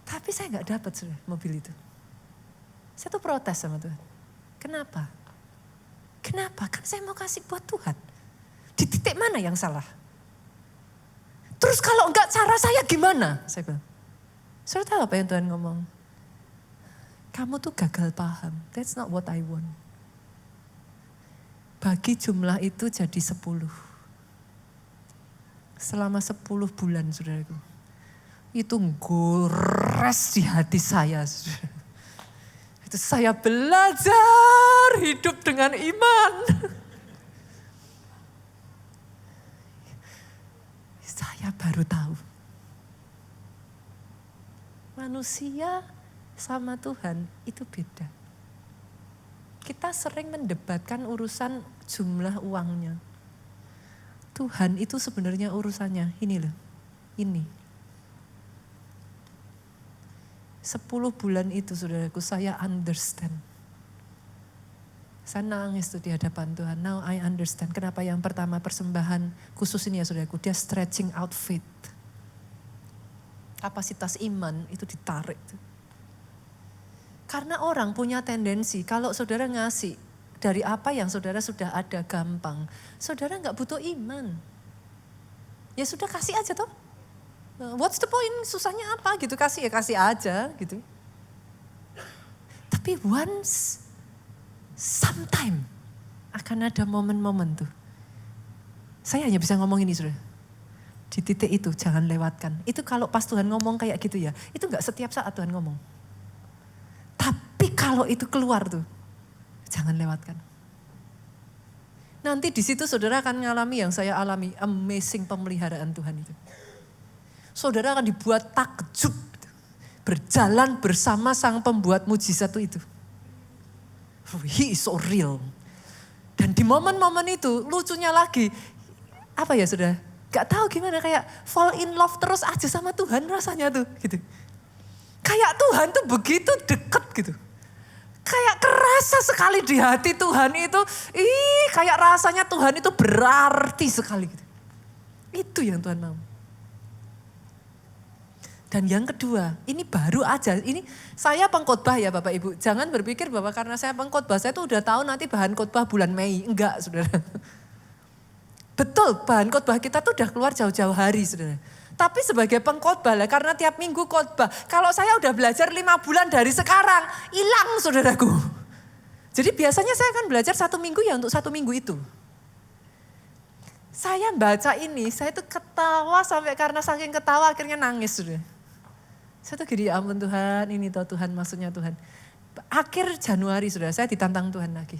Tapi saya gak dapat saudara mobil itu. Saya tuh protes sama Tuhan. Kenapa? Kan saya mau kasih buat Tuhan. Di titik mana yang salah? Terus kalau enggak cara saya gimana? Saya bilang. Saudara tahu apa yang Tuhan ngomong? Kamu tuh gagal paham. That's not what I want. Bagi jumlah itu jadi 10. Selama 10 bulan saudaraku. Itu gores di hati saya. Saudara. Itu saya belajar hidup dengan iman. Saya baru tahu. Manusia sama Tuhan itu beda. Kita sering mendebatkan urusan jumlah uangnya. Tuhan itu sebenarnya urusannya ini loh. Ini. 10 bulan itu saudaraku saya understand. Saya nangis tuh di hadapan Tuhan. Now I understand kenapa yang pertama persembahan khusus ini ya saudaraku. Dia stretching out faith. Kapasitas iman itu ditarik. Karena orang punya tendensi kalau saudara ngasih dari apa yang saudara sudah ada gampang. Saudara gak butuh iman. Ya sudah kasih aja toh. What's the point? Susahnya apa gitu, kasih ya kasih aja gitu. Tapi sometime akan ada momen-momen tuh. Saya hanya bisa ngomong ini saudara. Di titik itu jangan lewatkan. Itu kalau pas Tuhan ngomong kayak gitu ya, itu gak setiap saat Tuhan ngomong. Tapi kalau itu keluar tuh, jangan lewatkan. Nanti di situ saudara akan mengalami yang saya alami, amazing pemeliharaan Tuhan itu. Saudara akan dibuat takjub, berjalan bersama sang pembuat mujizat itu. He is so real. Dan di momen-momen itu lucunya lagi, apa ya saudara? Gak tahu gimana kayak fall in love terus aja sama Tuhan rasanya tuh gitu. Kayak Tuhan tuh begitu deket gitu. Kayak kerasa sekali di hati Tuhan itu, kayak rasanya Tuhan itu berarti sekali gitu. Itu yang Tuhan mau. Dan yang kedua, ini baru aja, ini saya pengkhotbah ya Bapak Ibu. Jangan berpikir bahwa karena saya pengkhotbah, saya tuh udah tahu nanti bahan khotbah bulan Mei. Enggak saudara. Betul, bahan khotbah kita tuh udah keluar jauh-jauh hari saudara. Tapi sebagai pengkhotbah lah, karena tiap minggu khotbah. Kalau saya udah belajar 5 bulan dari sekarang, hilang saudaraku. Jadi biasanya saya akan belajar 1 minggu ya untuk 1 minggu itu. Saya baca ini, saya tuh ketawa sampai karena saking ketawa akhirnya nangis saudara. Saya tuh gini, ya ampun Tuhan, ini toh Tuhan maksudnya Tuhan. Akhir Januari saudara, saya ditantang Tuhan lagi.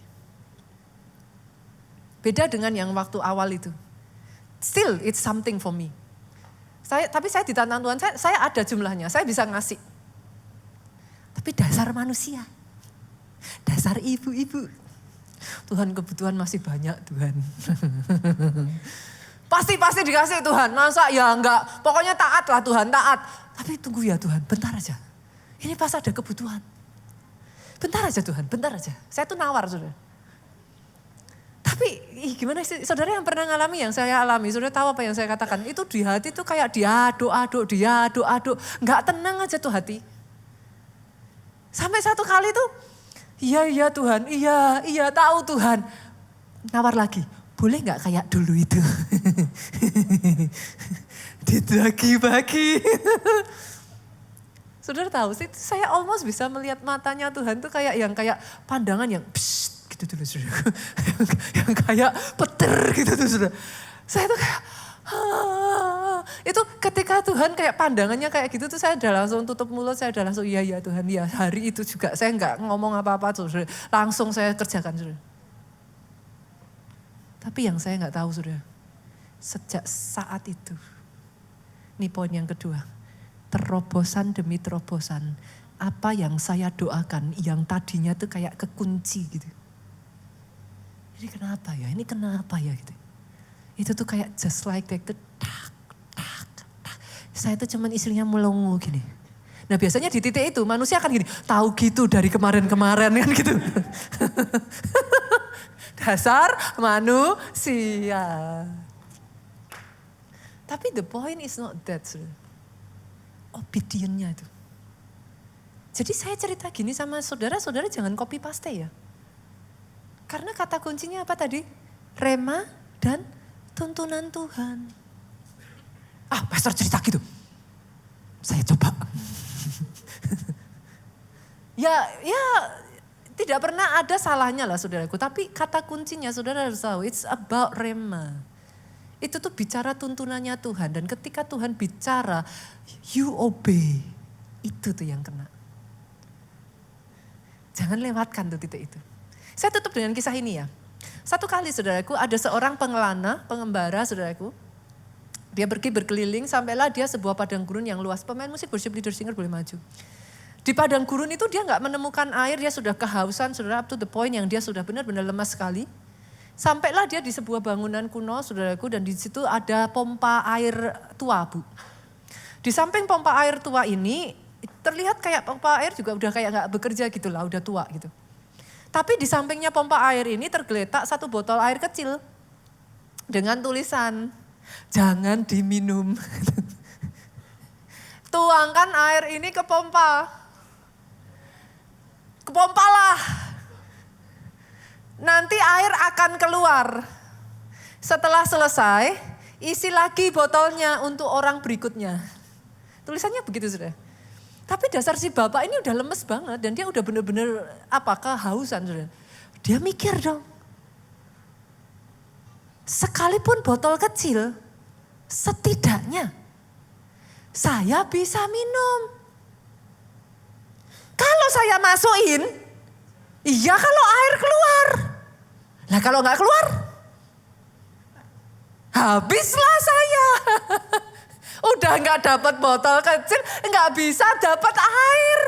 Beda dengan yang waktu awal itu. Still it's something for me. Tapi saya ditantang Tuhan, saya ada jumlahnya, saya bisa ngasih. Tapi dasar manusia, dasar ibu-ibu. Tuhan kebutuhan masih banyak Tuhan. Pasti dikasih Tuhan, masa ya enggak, pokoknya taat lah Tuhan, taat. Tapi tunggu ya Tuhan, bentar aja. Ini pas ada kebutuhan. Bentar aja Tuhan, bentar aja. Saya tuh nawar saudara. Tapi gimana sih, saudara yang pernah ngalami yang saya alami, saudara tahu apa yang saya katakan. Itu di hati tuh kayak diaduk-aduk. Enggak tenang aja tuh hati. Sampai satu kali tuh, iya Tuhan, iya tahu Tuhan. Nawar lagi, boleh gak kayak dulu itu? Dibagi-bagi. Saudara tahu sih, saya almost bisa melihat matanya Tuhan tuh kayak pandangan yang psst gitu dulu saudara. Yang kayak petir gitu tuh saudara. Saya tuh kayak, itu ketika Tuhan kayak pandangannya kayak gitu tuh saya udah langsung tutup mulut, saya udah langsung iya Tuhan, ya hari itu juga saya nggak ngomong apa-apa saudara. Langsung saya kerjakan saudara. Tapi yang saya nggak tahu saudara, sejak saat itu, ini poin yang kedua. Terobosan demi terobosan. Apa yang saya doakan yang tadinya tuh kayak kekunci gitu. Ini kenapa ya? Ini kenapa ya gitu. Itu tuh kayak just like that. Tak. Saya tuh cuman istrinya melongo gini. Nah biasanya di titik itu manusia akan gini. Tahu gitu dari kemarin-kemarin kan gitu. Dasar manusia. Tapi the point is not that. Obedientnya itu. Jadi saya cerita gini sama saudara jangan copy paste ya. Karena kata kuncinya apa tadi? Rema dan tuntunan Tuhan. Pastor cerita gitu. Saya coba. ya tidak pernah ada salahnya lah saudaraku. Tapi kata kuncinya saudara harus tahu, it's about rema. Itu tuh bicara tuntunannya Tuhan. Dan ketika Tuhan bicara, you obey. Itu tuh yang kena. Jangan lewatkan tuh titik itu. Saya tutup dengan kisah ini ya. Satu kali saudaraku, ada seorang pengembara saudaraku. Dia pergi berkeliling, sampailah dia sebuah padang gurun yang luas. Pemain musik worship leader singer boleh maju. Di padang gurun itu dia gak menemukan air, dia sudah kehausan, saudara, up to the point yang dia sudah benar-benar lemas sekali. Sampailah dia di sebuah bangunan kuno, saudaraku, dan di situ ada pompa air tua, Bu. Di samping pompa air tua ini, terlihat kayak pompa air juga udah kayak gak bekerja gitu lah, udah tua gitu. Tapi di sampingnya pompa air ini tergeletak satu botol air kecil. Dengan tulisan, jangan diminum. Tuangkan air ini ke pompa. Kepompalah. Nanti air akan keluar. Setelah selesai, isi lagi botolnya untuk orang berikutnya. Tulisannya begitu sudah. Tapi dasar si bapak ini udah lemes banget dan dia udah bener-bener kehausan sudah. Dia mikir dong. Sekalipun botol kecil, setidaknya saya bisa minum. Kalau saya masukin, iya kalau air keluar. Nah kalau nggak keluar, habislah saya. Udah nggak dapat botol kecil, nggak bisa dapat air.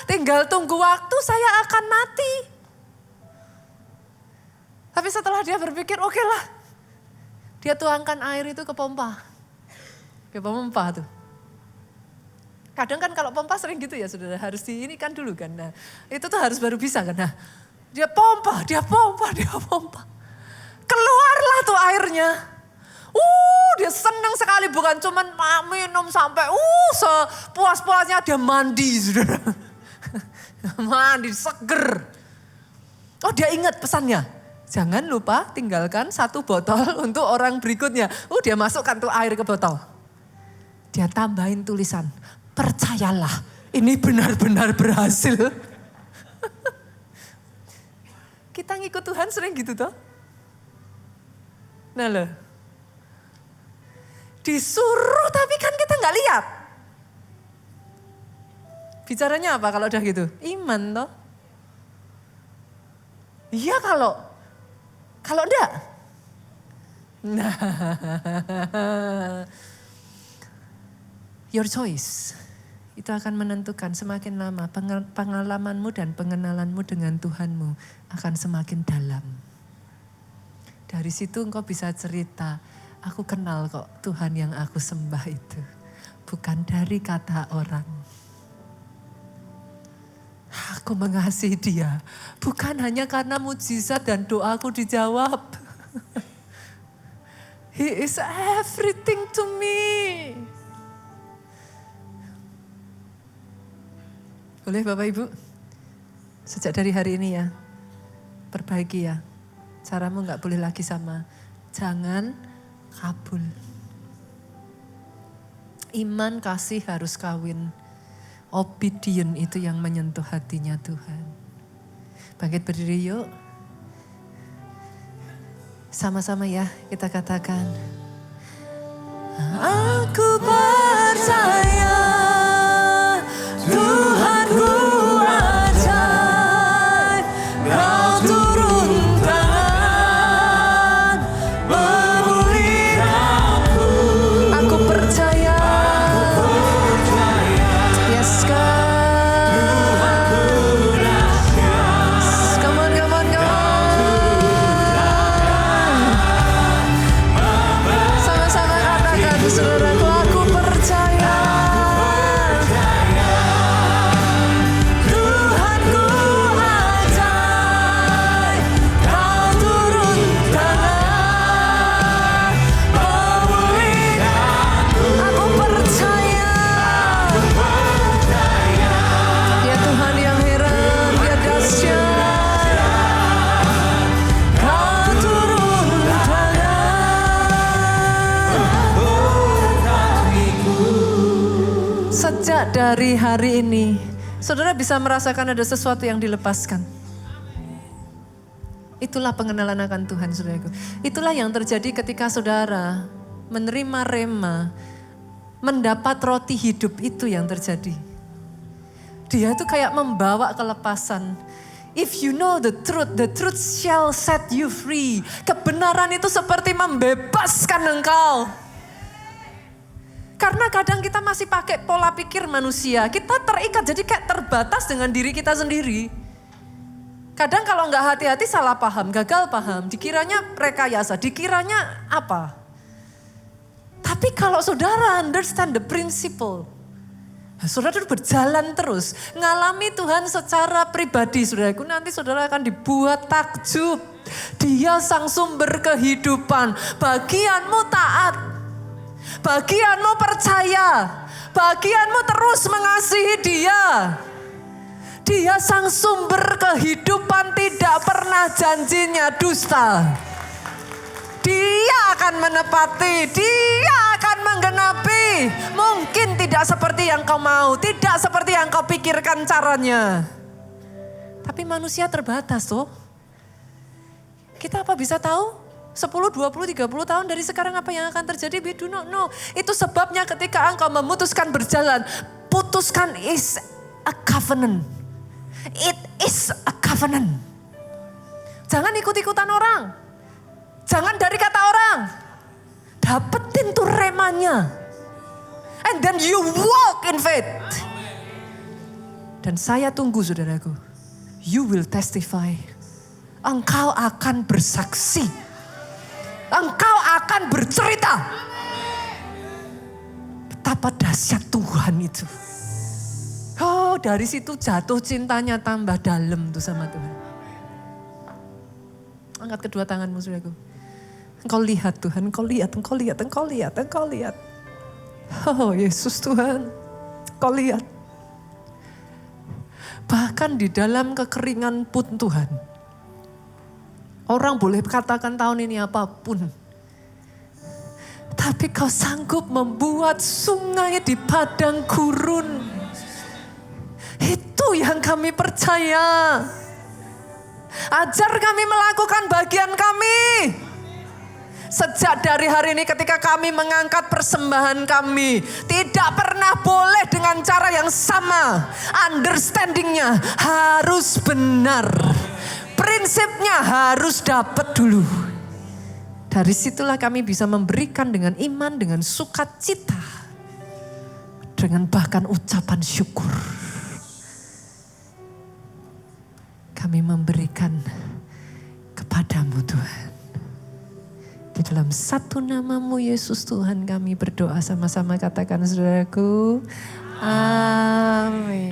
Tinggal tunggu waktu saya akan mati. Tapi setelah dia berpikir, oke lah. Dia tuangkan air itu ke pompa. Ke pompa tuh. Kadang kan kalau pompa sering gitu ya saudara, harus di ini kan dulu kan. Nah itu tuh harus baru bisa kan. Nah dia pompa. Keluarlah tuh airnya. Dia senang sekali, bukan cuman minum sampai sepuas-puasnya, dia mandi saudara. Mandi seger. Dia ingat pesannya. Jangan lupa tinggalkan satu botol untuk orang berikutnya. Dia masukkan tuh air ke botol. Dia tambahin tulisan, percayalah ini benar-benar berhasil. Kita ngikut Tuhan sering gitu toh. Nah loh. Disuruh tapi kan kita gak lihat. Bicaranya apa kalau udah gitu? Iman toh. Iya kalau enggak. Nah. Your choice. Itu akan menentukan semakin lama pengalamanmu dan pengenalanmu dengan Tuhanmu akan semakin dalam. Dari situ engkau bisa cerita, aku kenal kok Tuhan yang aku sembah itu. Bukan dari kata orang. Aku mengasihi dia. Bukan hanya karena mujizat dan doaku dijawab. He is everything to me. Boleh Bapak Ibu? Sejak dari hari ini ya. Perbaiki ya. Caramu gak boleh lagi sama. Jangan kabul. Iman kasih harus kawin. Obedient itu yang menyentuh hatinya Tuhan. Bangkit berdiri yuk. Sama-sama ya kita katakan. Aku percaya Tuhanku ajaib, Kau turun tangan memulihkan aku. Aku percaya, yes God. Come on, come on, come on. Sama-sama katakan saudaraku, aku percaya. Tuhanku ajaib, Kau turun tangan memulihkan aku. Aku percaya. Dia Tuhan yang heran, Dia dahsyat. Kau turun tangan. Sejak dari hari ini, saudara bisa merasakan ada sesuatu yang dilepaskan. Itulah pengenalan akan Tuhan, saudaraku. Itulah yang terjadi ketika saudara menerima rema, mendapat roti hidup, itu yang terjadi. Dia itu kayak membawa kelepasan. If you know the truth shall set you free. Kebenaran itu seperti membebaskan engkau. Karena kadang kita masih pakai pola pikir manusia. Kita terikat jadi kayak terbatas dengan diri kita sendiri. Kadang kalau nggak hati-hati salah paham, gagal paham. Dikiranya rekayasa, dikiranya apa. Tapi kalau saudara understand the principle. Saudara berjalan terus. Ngalami Tuhan secara pribadi saudaraku. Nanti saudara akan dibuat takjub. Dia sang sumber kehidupan. Bagianmu taat. Bagianmu percaya. Bagianmu terus mengasihi Dia. Dia sang sumber kehidupan, tidak pernah janjinya dusta. Dia akan menepati, Dia akan menggenapi. Mungkin tidak seperti yang kau mau, tidak seperti yang kau pikirkan caranya. Tapi manusia terbatas tuh. Kita apa bisa tahu? 10, 20, 30 tahun dari sekarang apa yang akan terjadi? We do not know. Itu sebabnya ketika engkau memutuskan berjalan, putuskan is a covenant. It is a covenant. Jangan ikut-ikutan orang. Jangan dari kata orang. Dapetin tuh remanya. And then you walk in faith. Dan saya tunggu saudaraku. You will testify. Engkau akan bersaksi. Engkau akan bercerita. Betapa dahsyat Tuhan itu. Oh, dari situ jatuh cintanya tambah dalam tuh sama Tuhan. Angkat kedua tanganmu saudaraku. Engkau lihat Tuhan, engkau lihat, engkau lihat, engkau lihat, engkau lihat. Oh Yesus Tuhan, engkau lihat. Bahkan di dalam kekeringan pun Tuhan. Orang boleh katakan tahun ini apapun. Tapi kau sanggup membuat sungai di padang gurun. Itu yang kami percaya. Ajar kami melakukan bagian kami. Sejak dari hari ini ketika kami mengangkat persembahan kami. Tidak pernah boleh dengan cara yang sama. Understandingnya harus benar. Prinsipnya harus dapat dulu. Dari situlah kami bisa memberikan dengan iman, dengan sukacita. Dengan bahkan ucapan syukur. Kami memberikan kepadamu Tuhan. Di dalam satu namamu Yesus Tuhan kami berdoa sama-sama, katakan saudaraku. Amin.